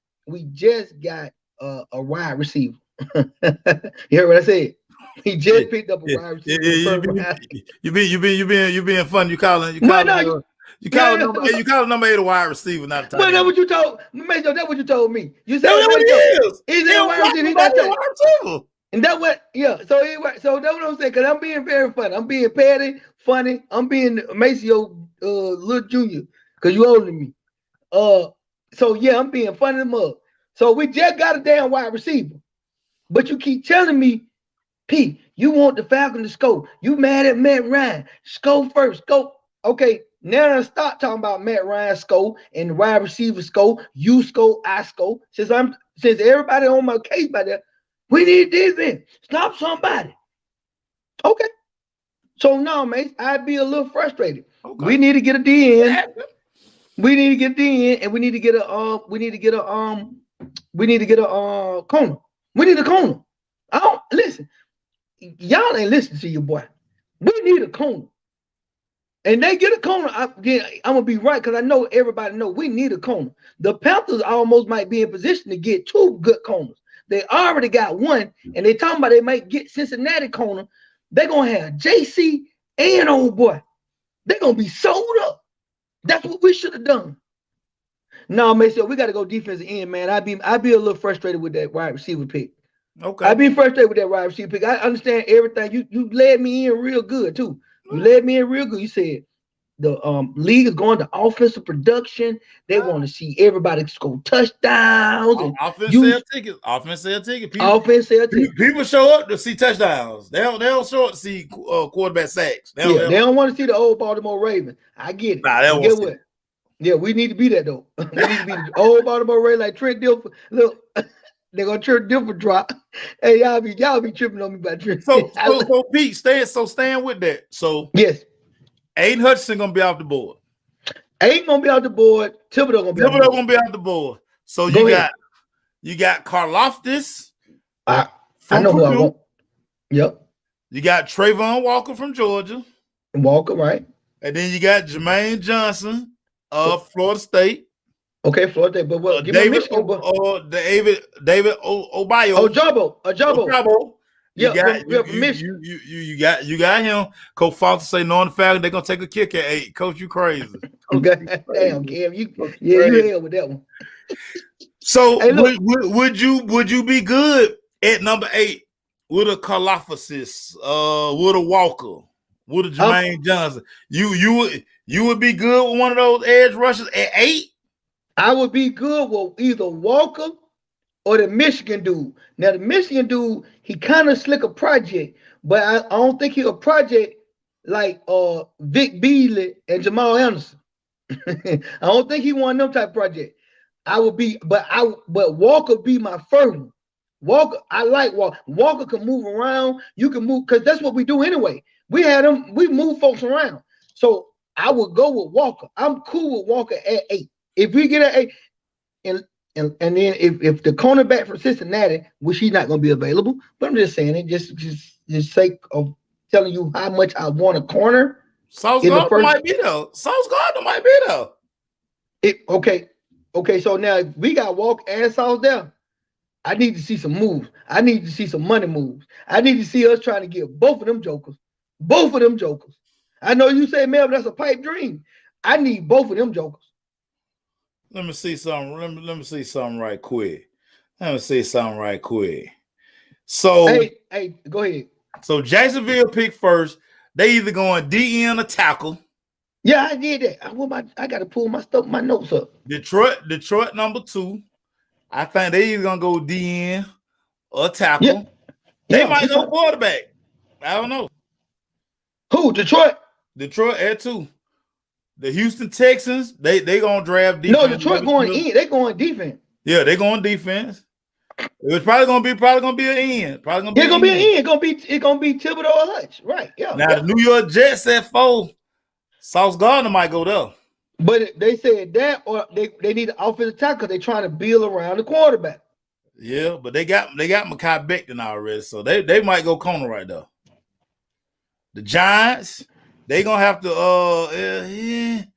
a wide receiver. You heard what I said? He just picked up a wide receiver. You being funny. You calling number 8 a wide receiver, not a tight end. But that's what you told me. That's what you told me. You said that's what it is. He's a wide receiver. He's not wide receiver. And that's what, yeah. So that's what I'm saying. Because I'm being very funny. I'm being petty, funny. I'm being Maceo little junior. Because you older than me. So yeah, I'm being funny to mug. So we just got a damn wide receiver. But you keep telling me, P, you want the Falcon to score. You mad at Matt Ryan. Score first. Go. Okay, now I stop talking about Matt Ryan score and the wide receiver score. You score, I score. Since everybody on my case by that, we need defense. Stop somebody. Okay. So now, mate, I'd be a little frustrated. Okay. We need to get a DN. We need to get DN, and we need to get a corner. We need a corner. I don't listen. Y'all ain't listening to your boy. We need a corner. And they get a corner. I'm gonna be right because I know everybody know we need a corner. The Panthers almost might be in position to get 2 good corners. They already got one, and they talking about they might get Cincinnati corner. They're gonna have JC and old boy. They're gonna be sold up. That's what we should have done. No, Mason, we got to go defensive end, man. I'd be a little frustrated with that wide receiver pick. Okay. I'd be frustrated with that wide receiver pick. I understand everything. You led me in real good too. You led me in real good. You said the league is going to offensive production. They want to see everybody score touchdowns. Offense sell tickets. Offense sell tickets. People show up to see touchdowns. They don't show up to see quarterback sacks. They don't want to see the old Baltimore Ravens. I get it. Nah, get what? Yeah, we need to be that though. We need to be the old Baltimore Ravens like Trent Dilfer. Look, they're gonna Trent Dilfer drop. Hey, y'all be tripping on me about Trent. So Pete, staying with that. So yes. Aiden Hutchinson gonna be off the board. Aiden gonna be off the board. Thibodeau gonna be off the board. So you got Karlaftis. I know who I want. Yep. You got Trayvon Walker from Georgia. Walker, right? And then you got Jermaine Johnson of Florida State. Okay, Florida State. But what? David Obayo. Ojabo. You got him. Coach Foster say no on the Falcons. They're gonna take a kick at 8. Coach, you crazy. Damn, Cam, you hell with that one. So hey, would you be good at number 8 with a Karlaftis, with a Walker, with a Jermaine Johnson? You would be good with one of those edge rushers at 8? I would be good with either Walker or the Michigan dude. Now, the Michigan dude, he kind of slick a project, but I don't think he a project like Vic Beasley and Jamal Anderson. I don't think he won them type of project. But Walker be my first one. Walker, I like Walker. Walker can move around. You can move because that's what we do anyway. We move folks around. So I would go with Walker. I'm cool with Walker at 8. If we get an 8, and then if the cornerback from Cincinnati, which he's not going to be available, but I'm just saying it just sake of telling you how much I want a corner. Sauce Gardner might be though. Okay. So now if we got Walker and Sauce there, I need to see some moves. I need to see some money moves. I need to see us trying to get both of them jokers. I know you say, Mel, that's a pipe dream. I need both of them jokers. Let me see something. Let me see something right quick. So hey, go ahead. So Jacksonville picked first. They either going DN or tackle. Yeah, I did that. I got to pull my notes up. Detroit number 2. I think they either gonna go DN or tackle. Yeah. They might go quarterback. I don't know. Who? Detroit at 2. The Houston Texans, they gonna draft defense. No, Detroit going in. They going defense. Yeah, they going defense. It's probably gonna be an end. It's gonna be an end. It's gonna be Thibodeau or Hutch. Right. Yeah. Now the New York Jets at 4. Sauce Gardner might go there. But they said that, or they need an offensive tackle because they're trying to build around the quarterback. Yeah, but they got Mekhi Becton already, so they might go corner right there. The Giants They gonna have to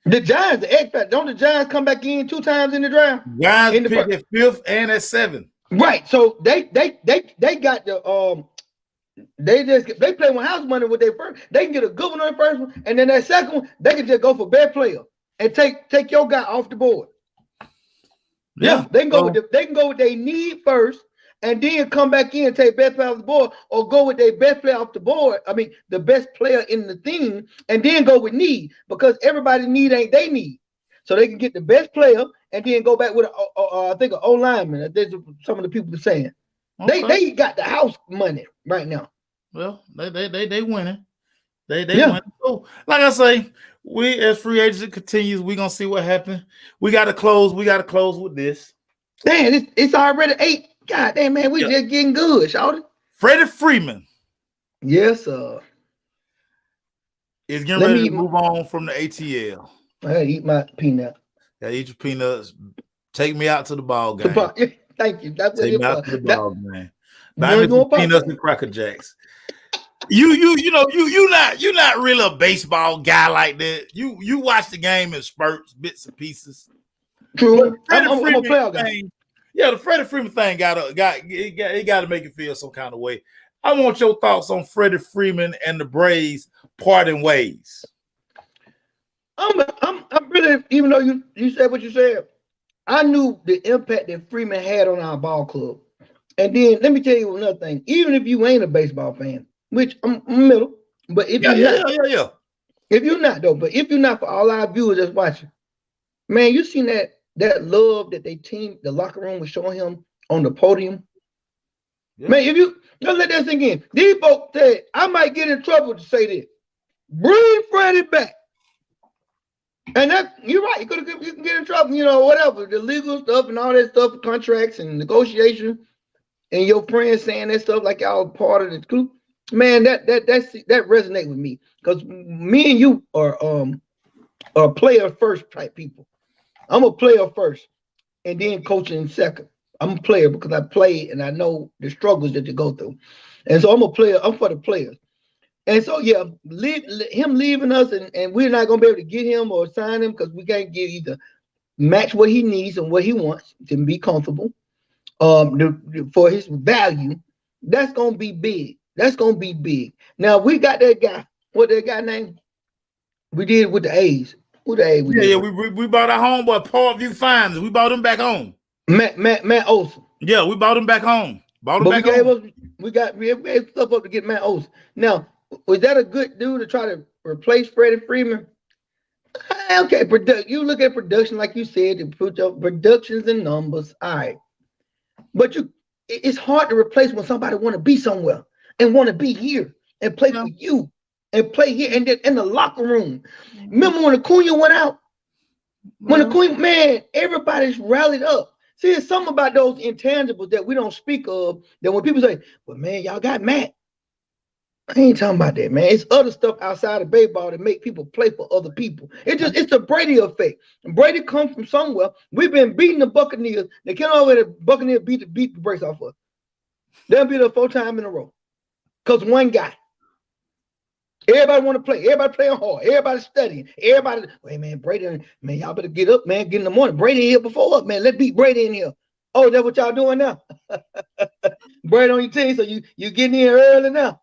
The Giants, the X Factor. Don't the Giants come back in 2 times in the draft? Giants pick at 5th and at 7th. Right. So they got the they play with house money with their first. They can get a good one on the first one, and then that second one, they can just go for best player and take your guy off the board. Yeah, they can go with they can go with their need first, and then come back in and take best player off the board, or go with their best player off the board. I mean, the best player in the thing, and then go with need, because everybody need ain't they need. So they can get the best player and then go back with I think an O lineman. That's some of the people are saying. Okay. They got the house money right now. Well, they winning. They winning. So, like I say, we as free agents continues, we gonna see what happens. We gotta close with this. Damn, it's already 8. God damn, man, we just getting good, shawty. Freddie Freeman. Yes, sir. Is getting ready to move on from the ATL. I gotta eat my peanut. Gotta eat your peanuts. Take me out to the ball game. Thank you. That's what Take me out to the ball game. Buy me some peanuts and Cracker Jacks. You're not really a baseball guy like that. You watch the game in spurts, bits and pieces. True. I'm a player guy. Yeah, the Freddie Freeman thing got to make it feel some kind of way. I want your thoughts on Freddie Freeman and the Braves parting ways. I'm really, even though you said what you said, I knew the impact that Freeman had on our ball club. And then let me tell you another thing. Even if you ain't a baseball fan, which I'm middle, but if if you're not though, but if you're not, for all our viewers that's watching, man, you seen that love that the locker room was showing him on the podium. Yeah. Man, if you don't let that sink in, these folks said, I might get in trouble to say this. Bring Freddie back. And that, you're right, you can get in trouble, whatever, the legal stuff and all that stuff, contracts and negotiation, and your friends saying that stuff like y'all part of the group. Man, that resonates with me, because me and you are player first type people. I'm a player first, and then coaching second. I'm a player because I played and I know the struggles that you go through, and so I'm a player. I'm for the players. And so, him leaving us, and we're not going to be able to get him or sign him because we can't get either match what he needs and what he wants to be comfortable for his value. That's going to be big. That's going to be big. Now, we got that guy. What that guy name? We did with the A's. Who the A's? We bought our homeboy, Parkview Finds. We bought him back home. Matt Olson. Yeah, we bought him back home. We gave stuff up to get Matt Olson. Now, was that a good dude to try to replace Freddie Freeman? Okay, you look at production, like you said, productions and numbers. All right. But it's hard to replace when somebody want to be somewhere and want to be here and play for you and play here and then in the locker room. Remember when Acuna went out? When Acuna, man, everybody's rallied up. See, it's something about those intangibles that we don't speak of, that when people say, well, man, y'all got Matt. I ain't talking about that, man. It's other stuff outside of baseball that make people play for other people. It's the Brady effect. And Brady comes from somewhere. We've been beating the Buccaneers. They can't already Buccaneers beat the brakes off us. They'll beat us 4 times in a row. Because one guy. Everybody want to play. Everybody playing hard. Everybody studying. Everybody, hey man, Brady, man, y'all better get up, man. Get in the morning. Brady here before up, man. Let's beat Brady in here. Oh, that's what y'all doing now? Brady on your team, so you getting in early now.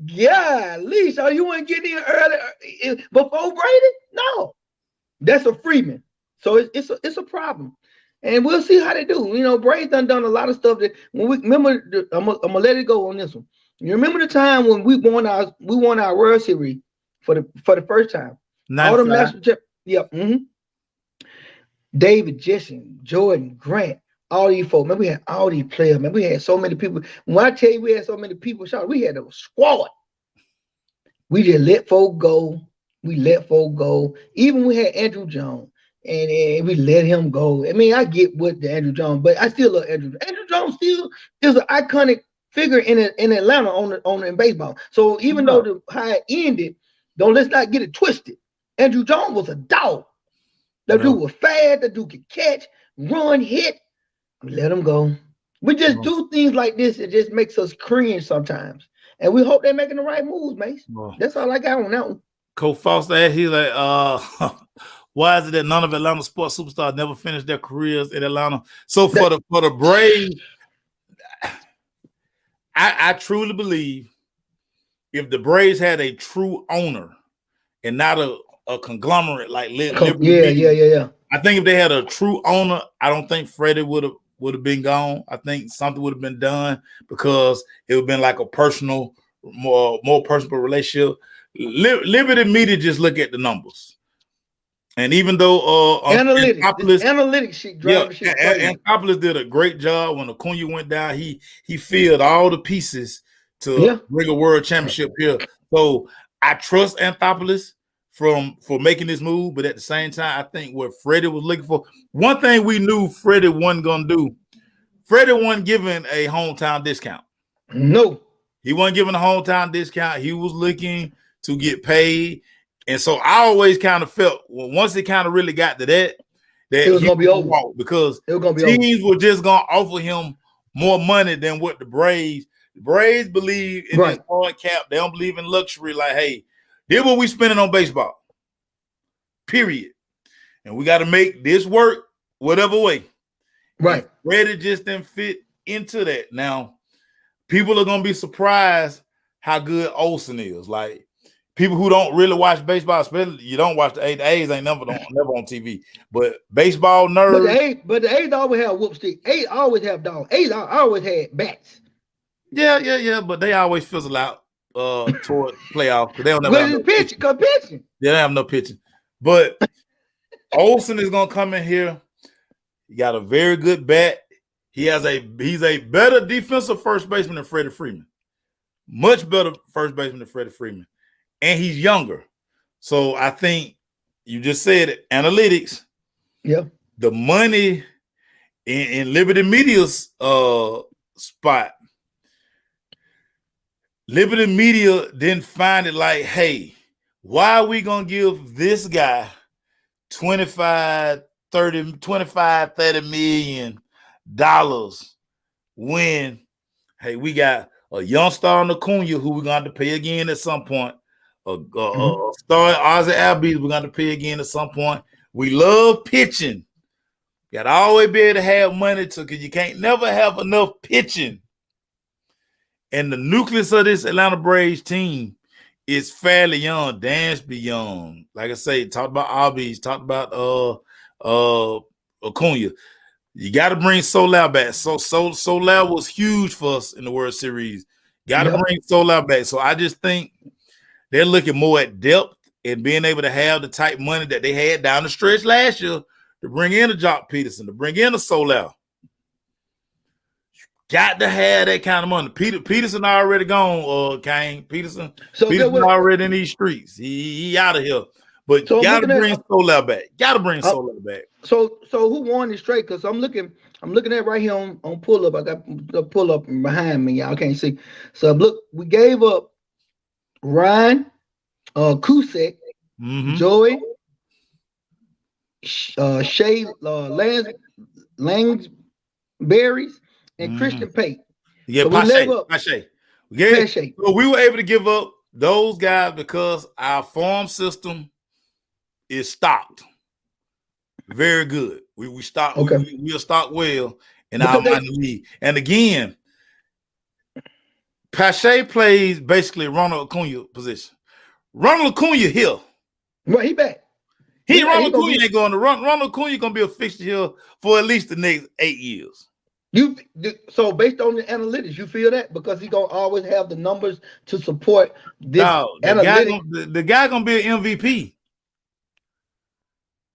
Yeah, Lee, so you want to get in early before Brady? No, that's a Freeman. So it's a problem, and we'll see how they do. Brady done a lot of stuff that when we remember. I'm gonna let it go on this one. You remember the time when we won our World Series for the first time? All them national David, Jesse, Jordan, Grant. All these folks, man, we had all these players, man. We had so many people. When I tell you we had so many people, we had a squad. We just let folk go. Even we had Andrew Jones, and we let him go. I mean, I get what the Andrew Jones, but I still love Andrew. Andrew Jones still is an iconic figure in Atlanta in baseball. So even though how it ended, let's not get it twisted. Andrew Jones was a dog. That dude was fast. That dude could catch, run, hit. We let them go. We just do things like this. It just makes us cringe sometimes. And we hope they're making the right moves, Mace. That's all I got on that one. Coach Foster asked, he's like, why is it that none of Atlanta sports superstars never finished their careers in Atlanta? So for the Braves, I truly believe if the Braves had a true owner and not a conglomerate like Liberty Media, yeah. I think if they had a true owner, I don't think Freddie would have been gone. I think something would have been done because it would have been like a personal, more personal relationship. Liberty Media just look at the numbers. And even though analytics shit driving shit crazy. Anthopoulos did a great job when Acuna went down. He filled all the pieces to bring a world championship here. So I trust Anthopoulos for making this move, but at the same time, I think what Freddie was looking for. One thing we knew Freddie wasn't gonna do. Freddie wasn't giving a hometown discount. No, he wasn't giving a hometown discount. He was looking to get paid. And so I always kind of felt once it kind of really got to that it was gonna be over because teams were just gonna offer him more money than what the Braves believe in this hard cap. They don't believe in luxury. Like, hey, this what we spending on baseball. Period. And we got to make this work whatever way. Right. And Freddie just didn't fit into that. Now, people are gonna be surprised how good Olsen is. Like, people who don't really watch baseball, especially you don't watch the A's. The A's ain't never on TV. But baseball nerds. But the A's always have whoop stick. A's always have dogs. A's always had bats. Yeah. But they always fizzle out toward playoff. They don't never have no pitching. They don't have no pitching. But Olsen is gonna come in here. He got a very good bat. He's a better defensive first baseman than Freddie Freeman. Much better first baseman than Freddie Freeman. And he's younger. So I think you just said it, analytics. Yeah. The money in Liberty Media's spot. Liberty Media didn't find it like, hey, why are we going to give this guy 25, 30 million dollars when, hey, we got a young star on Acuna who we're going to pay again at some point. A star Ozzy Albies we're going to pay again at some point. We love pitching. You got to always be able to have money because you can't never have enough pitching. And the nucleus of this Atlanta Braves team is fairly young. Dansby young. Like I say, talked about Albies, talked about Acuna. You got to bring Soler back. Soler was huge for us in the World Series. Got to bring Soler back. So I just think they're looking more at depth and being able to have the type money that they had down the stretch last year to bring in a Jock Peterson, to bring in a Soler. Got to have that kind of money. Peterson already gone, Kane. Peterson already in these streets. He out of here. But you got to bring Soler back. Got to bring Soler back. So who won this straight? Because I'm looking at right here on pull up. I got the pull up behind me. Y'all can't see. So look, we gave up Ryan, Cusack, Joey, Shea, Langsberries, and Christian Pate. Yeah, so Pache. So we were able to give up those guys because our farm system is stocked. Very good. We stock. Okay. We'll stock well in our minor league. And again, Pache plays basically Ronald Acuna position. Ronald Acuna here. Well, he back. Ronald Acuna ain't going to run. Ronald Acuna gonna be a fixture here for at least the next 8 years. So based on the analytics, you feel that because he's gonna always have the numbers to support this. No, the guy gonna be an MVP.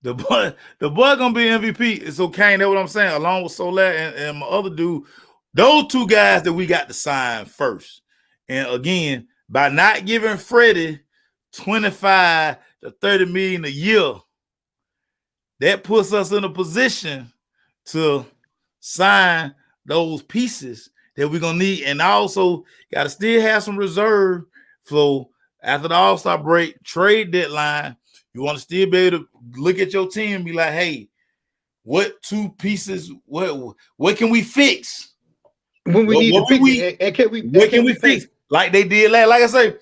The boy gonna be an MVP. It's okay. That's what I'm saying. Along with Soler and my other dude, those two guys that we got to sign first. And again, by not giving Freddie 25 to 30 million a year, that puts us in a position to sign those pieces that we're gonna need, and also got to still have some reserve flow after the All-Star break, trade deadline. You want to still be able to look at your team and be like, hey, what two pieces, what can we fix? When we need to fix it, what can we fix? Like they did last. Like I say,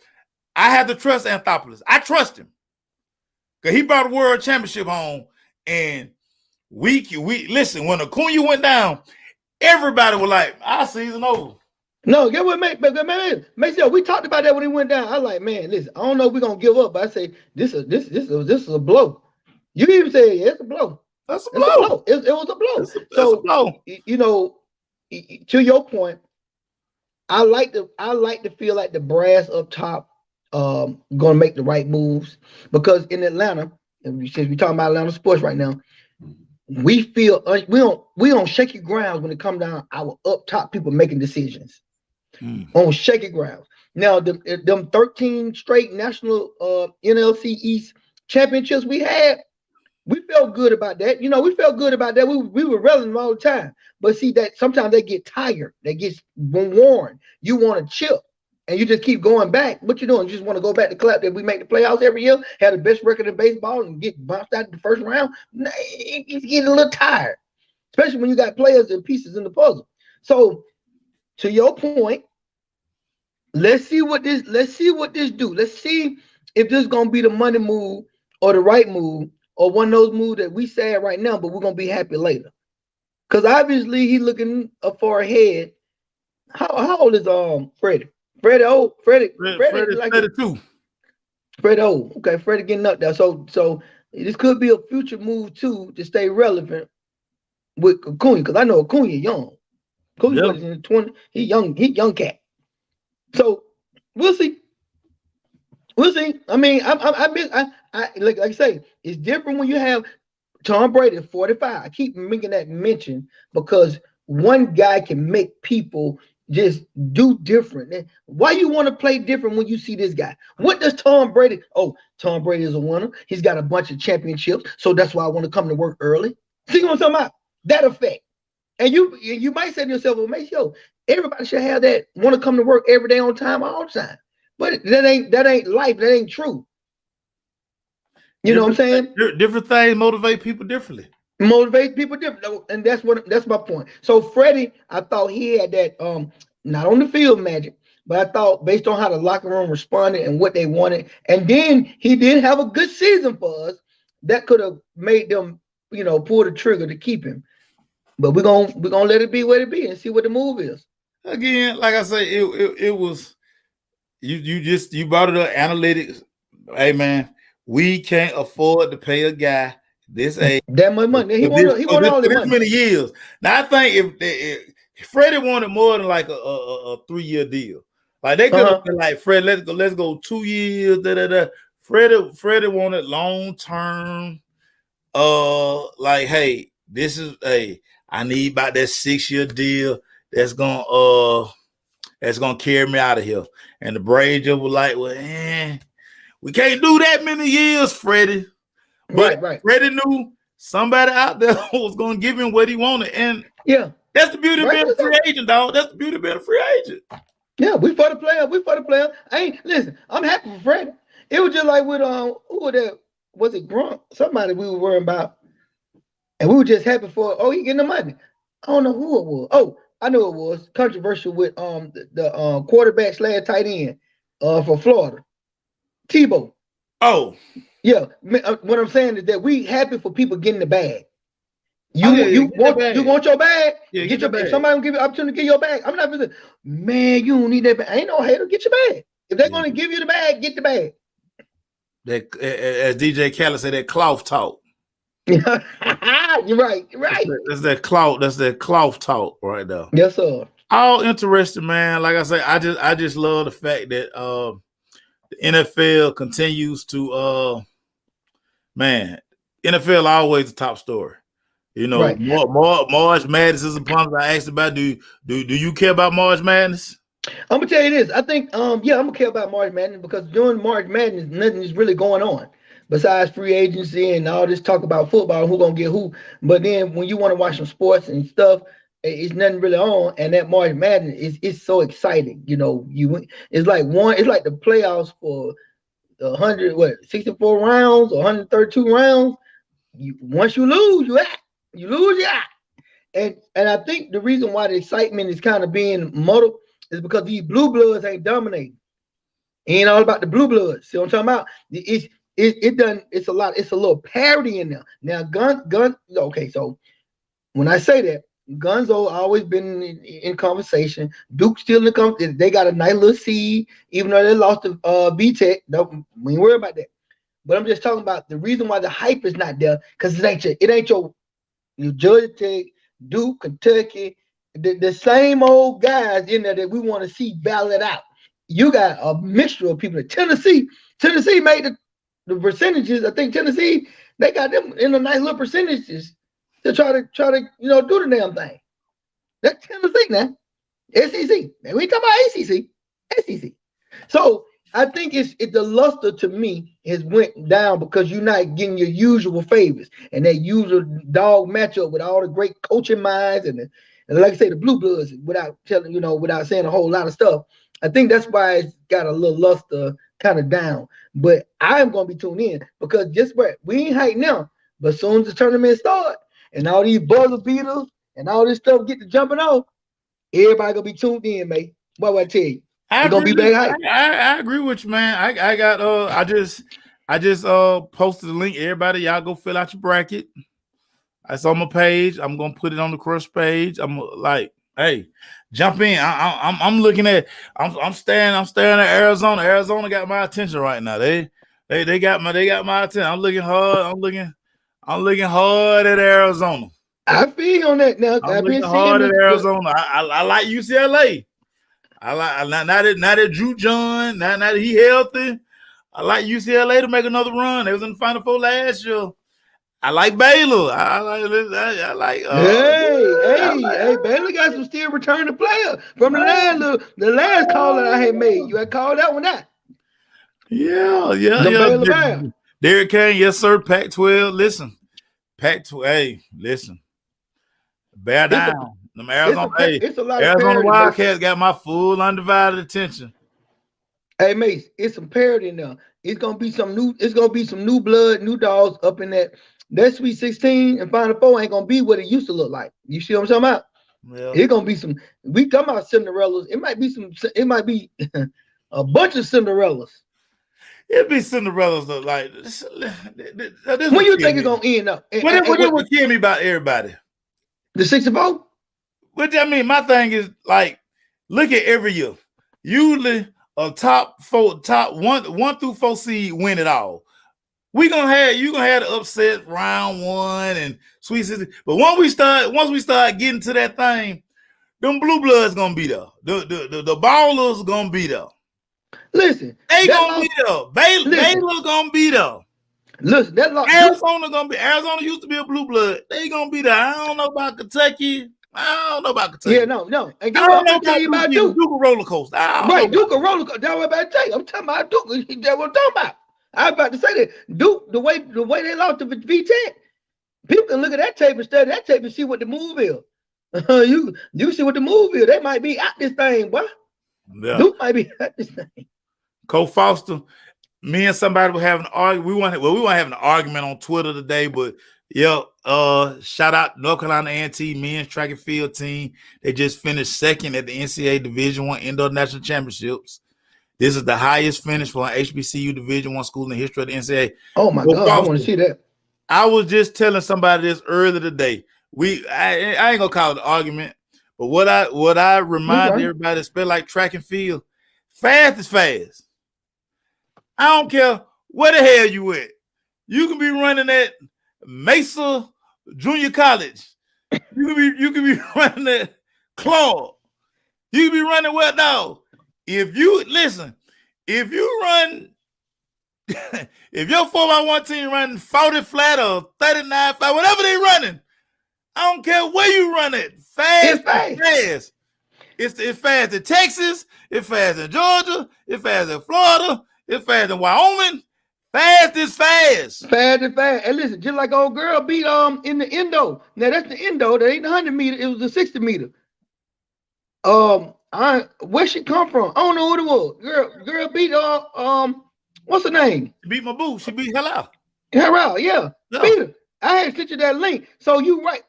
I have to trust Anthopoulos. I trust him because he brought a world championship home. And we listen, when Acuna went down, everybody was like, our season over. No, get what, man, sure we talked about that when he went down. I was like, man, listen, I don't know if we're gonna give up, but I say this is a blow. You even say it's a blow. That's a blow. It was a blow. That's a blow. You know, to your point, I like to feel like the brass up top gonna make the right moves, because in Atlanta, since we're talking about Atlanta sports right now, we feel we on shaky grounds when it comes down our up top people making decisions. On shaky grounds. Now, them 13 straight national NLC East championships we had, we felt good about that. You know, we felt good about that. We were relevant all the time. But see, that sometimes they get tired. They get worn. You want to chip, and you just keep going back. What you doing? You just want to go back to clap that we make the playoffs every year, have the best record in baseball, and get bounced out in the first round. It's getting a little tired, especially when you got players and pieces in the puzzle. So, to your point, let's see what this do. Let's see if this is gonna be the money move or the right move, or one of those moves that we sad right now, but we're gonna be happy later. Because obviously he's looking far ahead. How old is Freddie? Freddie old. Freddie like 32. Freddie old. Okay, Freddie getting up there. So this could be a future move too to stay relevant with Acuna, because I know Acuna young. Acuna was in the 20. He young cat. So we'll see. I mean, I like I say, it's different when you have Tom Brady at 45. I keep making that mention because one guy can make people just do different. Why you want to play different when you see this guy? What does Tom Brady? Oh, Tom Brady is a winner. He's got a bunch of championships, so that's why I want to come to work early. See what I'm talking about? That effect. And you might say to yourself, well, make sure everybody should have that, want to come to work every day on time, all the time. But that ain't life. That ain't true. You know what I'm saying? Different things motivate people differently. Motivate people differently, and that's my point. So Freddie, I thought he had that not on the field magic, but I thought based on how the locker room responded and what they wanted, and then he did have a good season for us, that could have made them, pull the trigger to keep him. But we're gonna let it be what it be and see what the move is. Again, like I say, it was you brought it up, analytics. Hey man, we can't afford to pay a guy this age that much money. He wanted all the money. Many years. Now I think if Freddie wanted more than like a 3-year deal, like they could have been like, Fred, let's go 2 years. Freddie wanted long term. Like, hey, I need about that 6-year deal that's gonna carry me out of here. And the Braves were like, well, we can't do that many years, Freddie. But right. Freddie knew somebody out there was gonna give him what he wanted. And that's the beauty of being a free agent, dog. That's the beauty of being a free agent. Yeah, we for the player. Listen, I'm happy for Freddie. It was just like with was it Grunt? Somebody we were worrying about. And we were just happy for, he getting the money. I don't know who it was. Oh, I know it was controversial with the quarterback / tight end for Florida, Tebow. Oh, yeah. What I'm saying is that we happy for people getting the bag. You want your bag? Yeah, get your bag. Somebody will give you opportunity to get your bag. I'm not saying, man, you don't need that bag. Ain't no hater. Get your bag. If they're gonna give you the bag, get the bag. That, as DJ Khaled said, that cloth talk. You're right. That's that cloth talk right there. Yes, sir. All interesting, man. Like I say, I just love the fact that the NFL continues to NFL always the top story. Right. March Madness is upon us. I asked about do you care about March Madness? I'm gonna tell you this. I think I'm gonna care about March Madness because during March Madness, nothing is really going on besides free agency and all this talk about football, who gonna get who. But then when you want to watch some sports and stuff, it's nothing really on. And that March Madness is so exciting. It's like the playoffs for 64 rounds or 132 rounds. Once you lose, you out. You lose, you out. And I think the reason why the excitement is kind of being muddled is because these blue bloods ain't dominating. Ain't all about the blue bloods. See what I'm talking about? It's a lot. It's a little parity in there. Now, gun. Okay, so when I say that, Gunzo always been in conversation. Duke still in the conversation. They got a nice little seed, even though they lost to BTech. We ain't worry about that. But I'm just talking about the reason why the hype is not there, because it ain't your Georgia Tech, Duke, Kentucky, the same old guys in there that we want to see battle it out. You got a mixture of people. Tennessee made the percentages. I think Tennessee, they got them in a nice little percentages to try to do the damn thing. That's Tennessee now. SEC. And we talking about ACC. SEC. So I think it's the luster to me has went down because you're not getting your usual favors and that usual dog matchup with all the great coaching minds and like I say, the blue bloods without saying a whole lot of stuff. I think that's why it's got a little luster kind of down. But I am gonna be tuned in because just what we ain't hyped now, but as soon as the tournament start and all these buzzer beaters and all this stuff get to jumping off, everybody gonna be tuned in, mate. What I tell you? I agree with you, man. I just posted the link. Everybody, y'all go fill out your bracket. It's on my page. I'm gonna put it on the Crush page. I'm like, hey, jump in. I'm looking at. I'm staring at Arizona. Arizona got my attention right now. They got my attention. I'm looking hard at Arizona. I feel on that now. I'm looking hard at Arizona. I like UCLA. I like now that Drew John, now that he healthy, I like UCLA to make another run. They was in the Final Four last year. I like Baylor. I like. Hey, Baylor got some still returning player from the last call that I had made. You had called that one out. Yeah. Derrick Kane, yes sir. Pac-12. Listen, Pac-12. Hey, listen. Bear down. Arizona Wildcats got my full undivided attention. Hey, Mace, it's some parity in there. It's gonna be some new blood, new dogs up in that Sweet 16 and Final Four ain't gonna be what it used to look like. You see what I'm talking about? Yeah. It's gonna be some. We talking about Cinderellas. It might be a bunch of Cinderellas. It'd be Cinderellas though. Like this when you think it's gonna end up? What would kill me about everybody? The 64? What I mean, my thing is like, look at every year. Usually a top one through 4 seed win it all. You gonna have the upset round 1 and Sweet 16. But once we start getting to that thing, them blue bloods gonna be there. The ballers gonna be there. Listen, they gonna be there. Baylor gonna be there. Listen, Arizona used to be a blue blood. They gonna be there. I don't know about Kentucky. Yeah, no. And I don't know about Duke. Duke a roller coaster. Right, Duke a roller coaster. That's what I'm about to tell you. I'm talking about Duke. That's what I'm talking about. I was about to say that Duke, the way they lost to VTech, people can look at that tape and study that tape and see what the move is. You see what the move is. They might be at this thing, boy. Yeah. Duke might be at this thing. Cole Foster, me and somebody were having an argument. We weren't having an argument on Twitter today, but shout out North Carolina A&T men's track and field team. They just finished second at the NCAA Division I Indoor National Championships. This is the highest finish for an HBCU Division I school in the history of the NCAA. Oh my God, I want to see that. I was just telling somebody this earlier today. I ain't gonna call it an argument, but what I remind everybody, especially like track and field, fast is fast. I don't care where the hell you at. You can be running at Mesa Junior College. You can be running at Claude. You can be running what now? If you run, if your 4x1 team running 40 flat or 39 flat, whatever they running, I don't care where you run it. Fast. It's fast in Texas. It's fast in Georgia. It's fast in Florida. It's fast in Wyoming. Fast is fast. Fast is fast. And listen, just like old girl beat in the Indo. Now that's the Indo. That ain't the 100 meter. It was the 60 meter. Where she come from? I don't know who it was. Girl beat what's her name? She beat my boo. She beat Halal. Yeah. Beat her. I had sent you that link. So you right.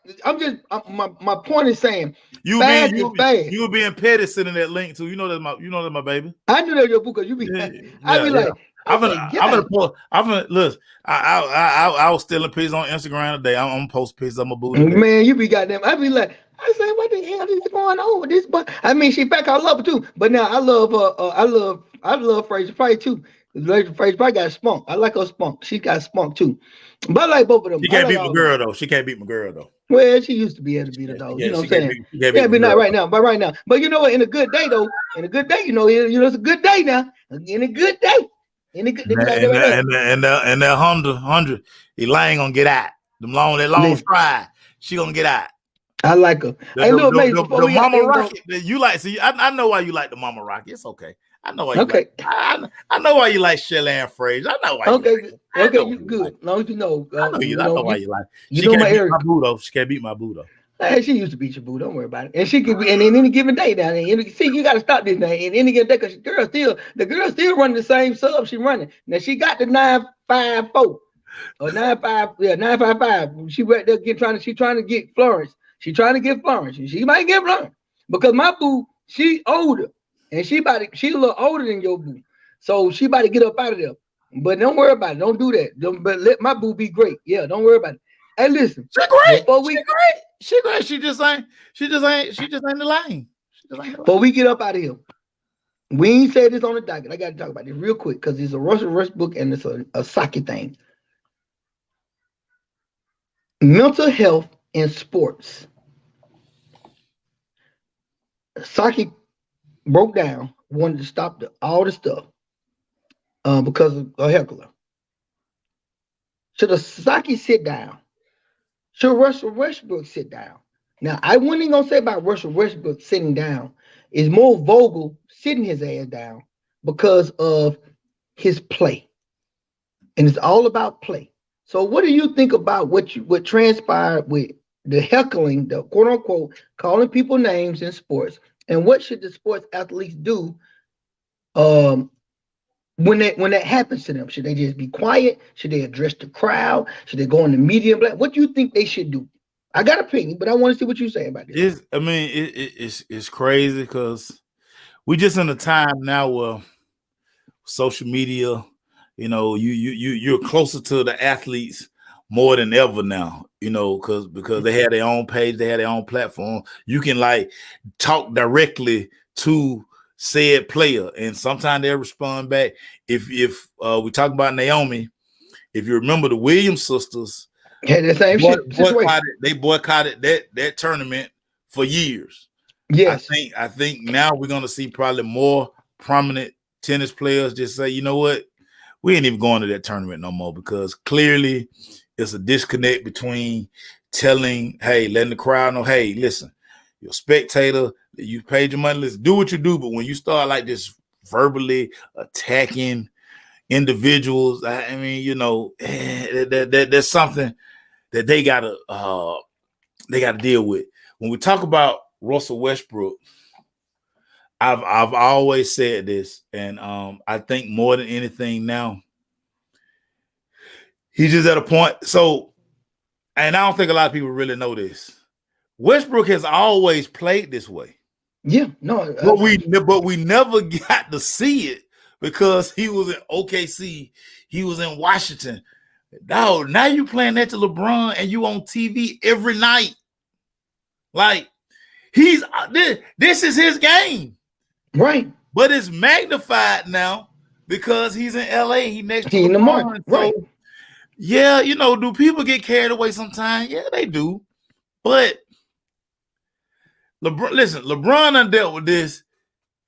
My point is saying you were being petty sending that link to. You know that's my baby. I knew that was your book because you be. I be like, I'm gonna look. I was stealing pictures on Instagram today. I'm gonna post pictures of my booty. Man, you be goddamn. I be like, I say, what the hell is going on with this? But I mean, she back. I love her too. But now I love I love Fraser Price too. Fraser Price got spunk. I like her spunk. She got spunk too. But I like both of them. She can't beat my girl though. She can't beat my girl though. Well, she used to be able to beat her though. You know what I'm saying? Yeah, but not right now. But right now. But you know what? In a good day though. In a good day, you know it's a good day now. In a good day. In a good day. And that 100, Elaine gonna get out. That long stride. She gonna get out. I like her. The Mama Rocket that you like. See, I know why you like the Mama Rocket. It's okay. I know why you like. I know why you like Shelly Ann Fraser. I know why. Okay, you good. As long as you know. I know why you like. She can't beat my boo though. She can't beat my boo though. Hey, she used to beat your boo. Don't worry about it. And she could be. And in any given day down there, see, you got to stop this now. In any given day, because the girl still running the same sub she running. Now she got the 954 or 955. She right there She trying to get Florence. She trying to get Florence. She might get Florence because my boo, she older. And she a little older than your boo. So she about to get up out of there. But don't worry about it. Don't do that. But let my boo be great. Yeah, don't worry about it. Hey, listen. She great. She great. She just ain't the lane. Before we get up out of here, we ain't say this on the docket. I got to talk about this real quick because it's a Russell Westbrook and it's a soccer thing. Mental health in sports. Soccer broke down, wanted to stop all the stuff because of a heckler. Should Asaki sit down? Should Russell Westbrook sit down? Now, I wasn't even going to say about Russell Westbrook sitting down. It's more Vogel sitting his ass down because of his play. And it's all about play. So what do you think about what transpired with the heckling, the quote unquote, calling people names in sports? And what should the sports athletes do when that happens to them? Should they just be quiet? Should they address the crowd? Should they go in the media? What do you think they should do? I got an opinion, but I want to see what you say about this. It's crazy because we just in a time now where social media, you're closer to the athletes more than ever now, because they have their own page, they have their own platform. You can talk directly to said player, and sometimes they'll respond back. If we talk about Naomi, if you remember the Williams sisters, had the same they boycotted that tournament for years. Yes, I think now we're gonna see probably more prominent tennis players just say, you know what, we ain't even going to that tournament no more, because clearly it's a disconnect between letting the crowd know, hey, listen, you're a spectator, you paid your money, let's do what you do. But when you start just verbally attacking individuals, that's something that they gotta deal with. When we talk about Russell Westbrook, I've always said this, and I think more than anything now, he's just at a point. So, and I don't think a lot of people really know this. Westbrook has always played this way. Yeah, no, but we never got to see it because he was in OKC, he was in Washington. Now you playing that to LeBron and you on TV every night. This is his game, right? But it's magnified now because he's in LA. He next to LeBron. In the market, right? So, yeah, do people get carried away sometimes? Yeah, they do. But LeBron done dealt with this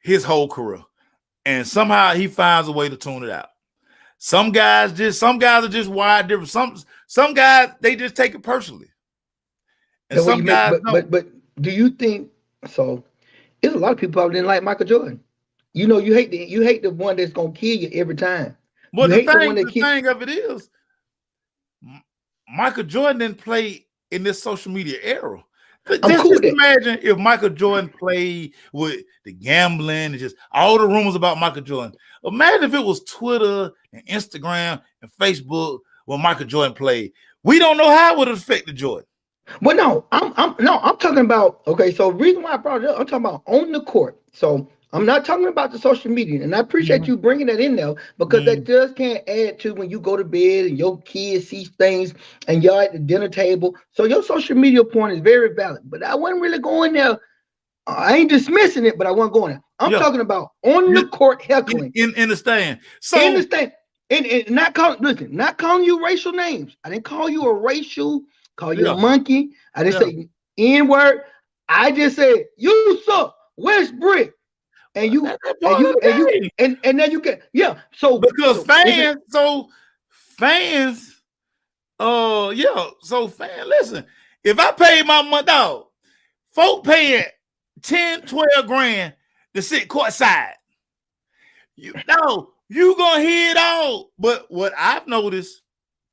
his whole career, and somehow he finds a way to tune it out. Some guys are just wired different. Some guys, they just take it personally, and some guys don't. But do you think so? There's a lot of people probably didn't like Michael Jordan. You hate the one that's gonna kill you every time. Well, the thing of it is, Michael Jordan didn't play in this social media era. Just imagine if Michael Jordan played with the gambling and just all the rumors about Michael Jordan. Imagine if it was Twitter and Instagram and Facebook when Michael Jordan played. We don't know how it would have affected Jordan. But no, I'm talking about, okay, so the reason why I brought it up, I'm talking about on the court. So I'm not talking about the social media, and I appreciate you bringing that in there because that just can't add to when you go to bed and your kids see things and y'all at the dinner table. So your social media point is very valid, but I wasn't really going there. I ain't dismissing it, but I wasn't going there. I'm talking about on the court heckling. In the stand. So in the stand. And not calling you racial names. I didn't call you a racial, call you a monkey. I didn't say N-word. I just said you suck. Where's Brick? And you and then you get So because fans, listen, if I paid my money, dog, folk paying 10, 12 grand to sit courtside. You gonna hear it all. But what I've noticed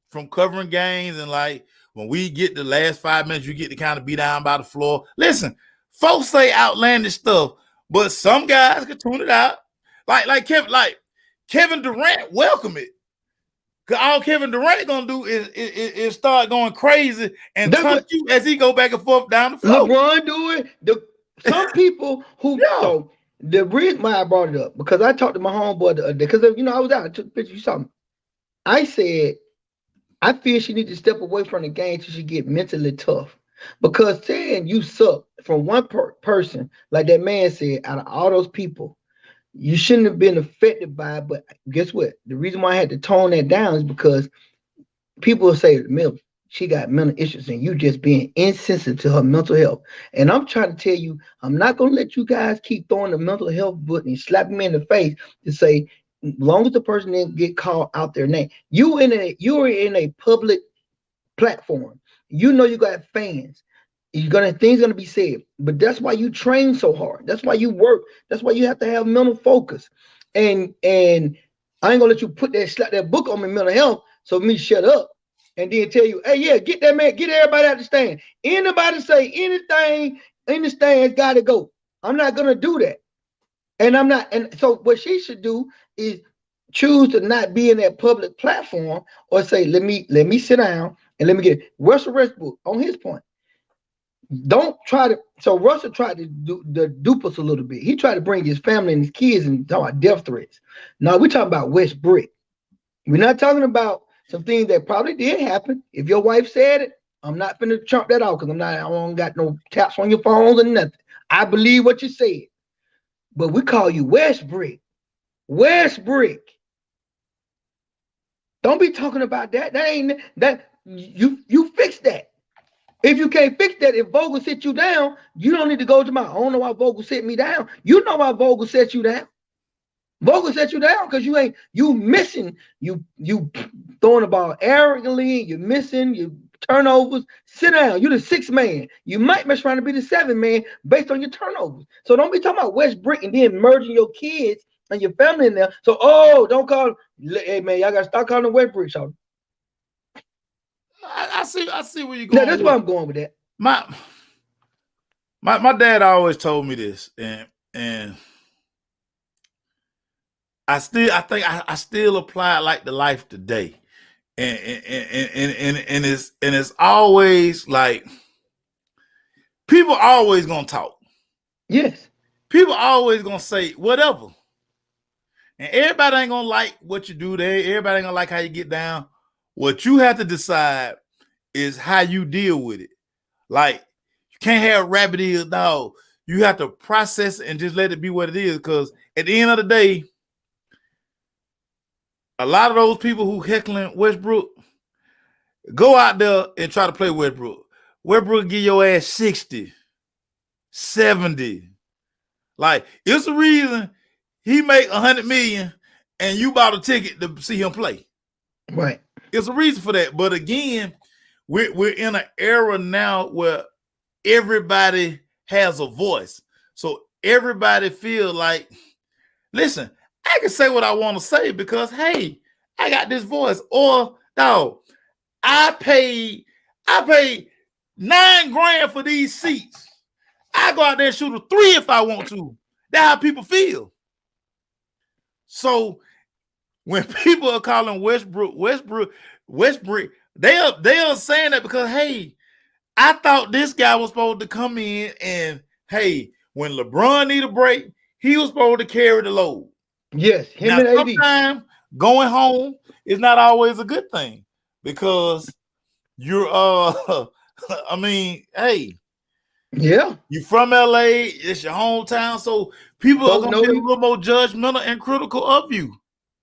from covering games and like when we get the last 5 minutes, you get to kind of be down by the floor. Listen, folks say outlandish stuff, but some guys can tune it out. Like Kevin Durant, welcome it. Cause all Kevin Durant gonna do is start going crazy and touch you as he go back and forth down the floor. LeBron do it. Some people who so the reason why I brought it up because I talked to my homeboy the other day because I was out. I took a picture. You saw me. I said I feel she needs to step away from the game till she get mentally tough because saying you suck from one person like that man said out of all those people. You shouldn't have been affected by it, but guess what? The reason why I had to tone that down is because people will say, Mills, she got mental issues and you just being insensitive to her mental health. And I'm trying to tell you, I'm not going to let you guys keep throwing the mental health button and slapping me in the face to say, as long as the person didn't get called out their name, you're in a public platform. You know you got fans. Things gonna be said, but that's why you train so hard. That's why you work. That's why you have to have mental focus. And I ain't gonna let you put that book on me mental health. So me shut up and then tell you, hey, yeah, get that man, get everybody out the stand. Anybody say anything in the stands, gotta go. I'm not gonna do that. And I'm not. And so what she should do is choose to not be in that public platform or say, let me sit down and let me get it. Russell Westbrook on his point. Don't try to. So Russell tried to dupe us a little bit. He tried to bring his family and his kids and talk about death threats. No, we're talking about West Brick. We're not talking about some things that probably did happen. If your wife said it, I'm not finna chump that out because I don't got no taps on your phones or nothing. I believe what you said, but we call you West Brick. West Brick. Don't be talking about that. That ain't that. You fix that. If you can't fix that, if Vogel sit you down, you don't need to go to I don't know why Vogel sit me down. You know why Vogel set you down. Vogel set you down because you missing, you throwing the ball arrogantly, you're missing, you turnovers. Sit down. You're the 6th man. You might be trying to be the 7th man based on your turnovers. So don't be talking about West Brick and then merging your kids and your family in there. So don't call. Hey man, y'all gotta start calling them West Brick. So I see where you're going. That's why I'm going with that. My dad always told me this, and I think I still apply it like the life today, and it's always like people always gonna talk. Yes, people always gonna say whatever, and everybody ain't gonna like what you do there. Everybody ain't gonna like how you get down. What you have to decide is how you deal with it. Like, you can't have rabbit ears, dog. You have to process it and just let it be what it is. Because at the end of the day, a lot of those people who heckling Westbrook, go out there and try to play Westbrook. Westbrook give your ass 60, 70. Like, it's a reason he make 100 million and you bought a ticket to see him play. Right. It's a reason for that. But again, we're in an era now where everybody has a voice. So everybody feel like, listen, I can say what I want to say because, hey, I got this voice. Or, no, I paid $9 grand for these seats. I go out there and shoot a 3 if I want to. That's how people feel. So when people are calling Westbrook, They are saying that because, hey, I thought this guy was supposed to come in and, hey, when LeBron need a break, he was supposed to carry the load. Yes, him Now, and AD. sometimes going home is not always a good thing because you're I mean, hey, Yeah, you from LA, it's your hometown, so people are folks gonna know be a you. little more judgmental and critical of you.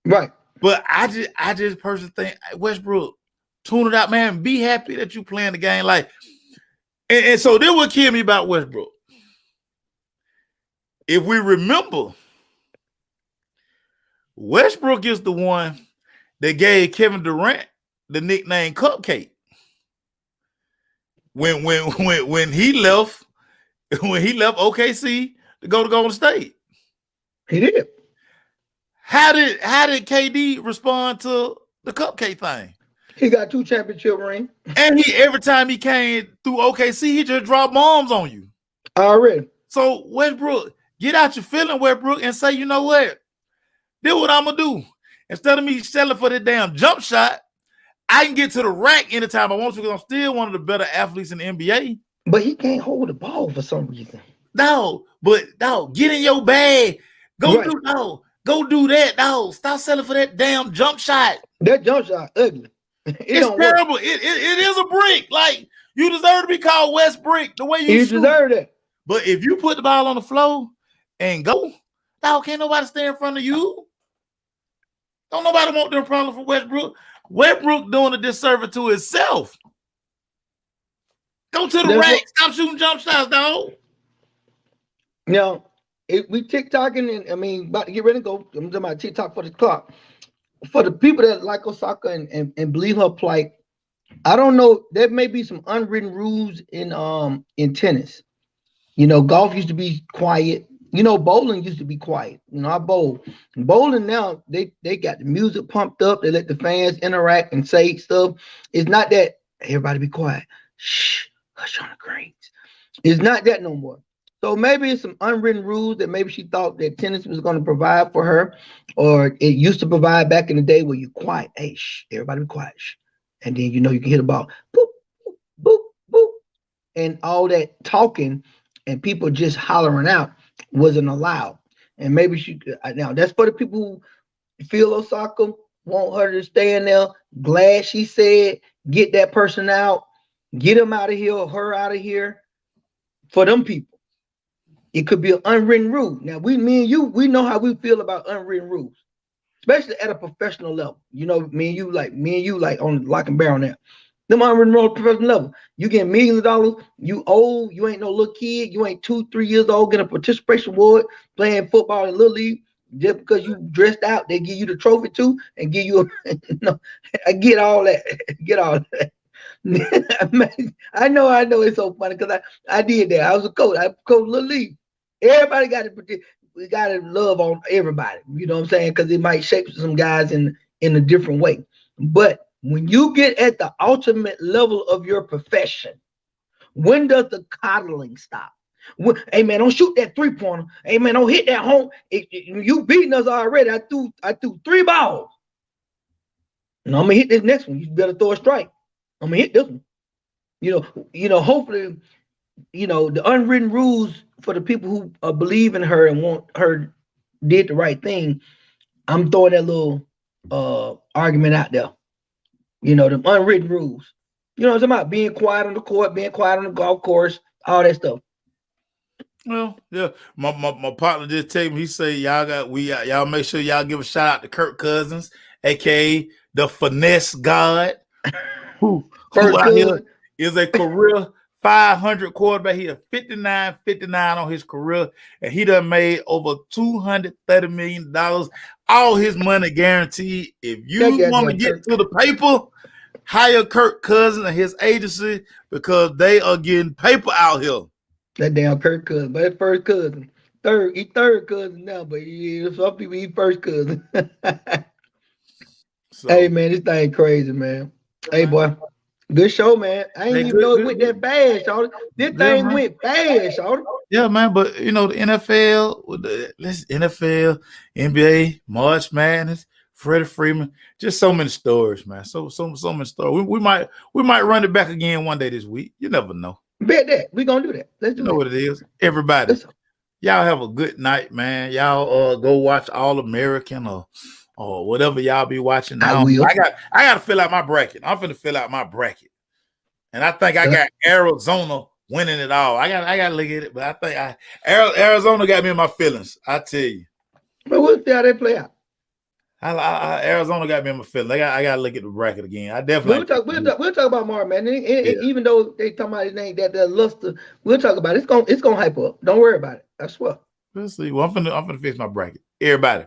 Right. But I just personally think Westbrook, tune it out, man. Be happy that you playing the game. Like, and so this what killed me about Westbrook. If we remember, Westbrook is the one that gave Kevin Durant the nickname Cupcake. When he left, when he left OKC to go to Golden State. He did. How did KD respond to the Cupcake thing? He got 2 championship rings. And he every time he came through OKC, he just dropped bombs on you. Already. So Westbrook, get out your feeling, Westbrook, and say, you know what? This is what I'm gonna do. Instead of me selling for the damn jump shot, I can get to the rack anytime I want to because I'm still one of the better athletes in the NBA. But he can't hold the ball for some reason. No, but no, get in your bag. Go Right. go do that. No, stop selling for that damn jump shot. That jump shot ugly. It's terrible. It is a brick. Like, you deserve to be called West Brick the way you shoot. deserve that. But if you put the ball on the floor and go, dog, can't nobody stay in front of you. Don't nobody want their problem for Westbrook. Westbrook doing a disservice to himself. Go to the rack. Stop shooting jump shots, dog. Now, we TikToking, and I mean, about to get ready to go. I'm talking about TikTok for the clock. For the people that like Osaka and believe her plight, I don't know. There may be some unwritten rules in tennis. You know, golf used to be quiet. You know, bowling used to be quiet. You know, I bowl. Bowling now, they got the music pumped up. They let the fans interact and say stuff. It's not that everybody be quiet. Shh, hush on the greens. It's not that no more. So maybe it's some unwritten rules that maybe she thought that tennis was going to provide for her, or it used to provide back in the day where you quiet. Hey, shh, everybody be quiet. Shh. And then you know you can hit a ball. Boop, boop, boop, boop. And all that talking and people just hollering out wasn't allowed. And maybe she now that's for the people who feel Osaka want her to stay in there. Glad she said, get that person out, get him out of here or her out of here. For them people, it could be an unwritten rule. Now, me and you, we know how we feel about unwritten rules, especially at a professional level. You know, me and you like on lock and barrel now. Them unwritten rules professional level. You get millions of dollars, you old, you ain't no little kid, you ain't 2-3 years old, get a participation award playing football in Little League. Just because you dressed out, they give you the trophy too and give you no, I get all that. Get all that. I know it's so funny because I did that. I was a coach. I coached Little League. Everybody we got to love on everybody. You know what I'm saying? Because it might shape some guys in a different way. But when you get at the ultimate level of your profession, when does the coddling stop? Hey man, don't shoot that 3-pointer. Hey man, don't hit that home. You beating us already. I threw 3 balls. And I'm gonna hit this next one. You better throw a strike. I'm gonna hit this one. You know, hopefully, you know, the unwritten rules for the people who believe in her and want her did the right thing. I'm throwing that little argument out there. You know, the unwritten rules. You know, it's about being quiet on the court, being quiet on the golf course, all that stuff. Well, yeah. My partner just told me, he said y'all make sure y'all give a shout out to Kirk Cousins, aka the finesse god. Who out here is a career 500 quarterback. He is 59 on his career, and he done made over $230 million. All his money guaranteed. If you want to get to the paper, hire Kirk Cousins and his agency because they are getting paper out here. That damn Kirk Cousins, but his first cousin. He third cousin now, but some people he first cousin. So, hey man, this thing crazy, man. Hey boy, good show, man. I ain't even know it went that fast, Shawty. This thing went fast, Shawty. Yeah, man, but you know the NFL, with the NFL, NBA, March Madness, Freddie Freeman. Just so many stories, man. So many stories. We might run it back again one day this week. You never know. Bet that. We're gonna do that. Let's do You know what it is. Everybody, y'all have a good night, man. Y'all go watch All American or whatever y'all be watching now. I got to fill out my bracket. I'm finna fill out my bracket. And I think I got Arizona winning it all. I got to look at it, but I think Arizona got me in my feelings. I tell you. But we'll see how they play out. Arizona got me in my feelings. I got to look at the bracket again. I definitely. We'll talk about Mark, man. Even though they talking about his name, that luster, we'll talk about it. It's gonna hype up. Don't worry about it. I swear. We'll see. Well, I'm finna fix my bracket. Everybody,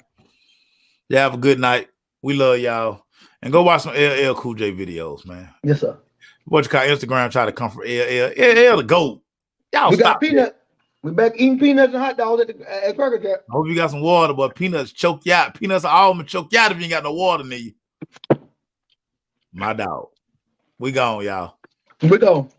y'all have a good night. We love y'all, and go watch some LL Cool J videos, man. Yes, sir. What you call Instagram? Try to come from LL the GOAT. Y'all we stop. Got peanut. We back eating peanuts and hot dogs at Burger Jack. I hope you got some water, but peanuts choke you out. Peanuts are all gonna choke you out if you ain't got no water in you. My dog. We gone, y'all. We gone.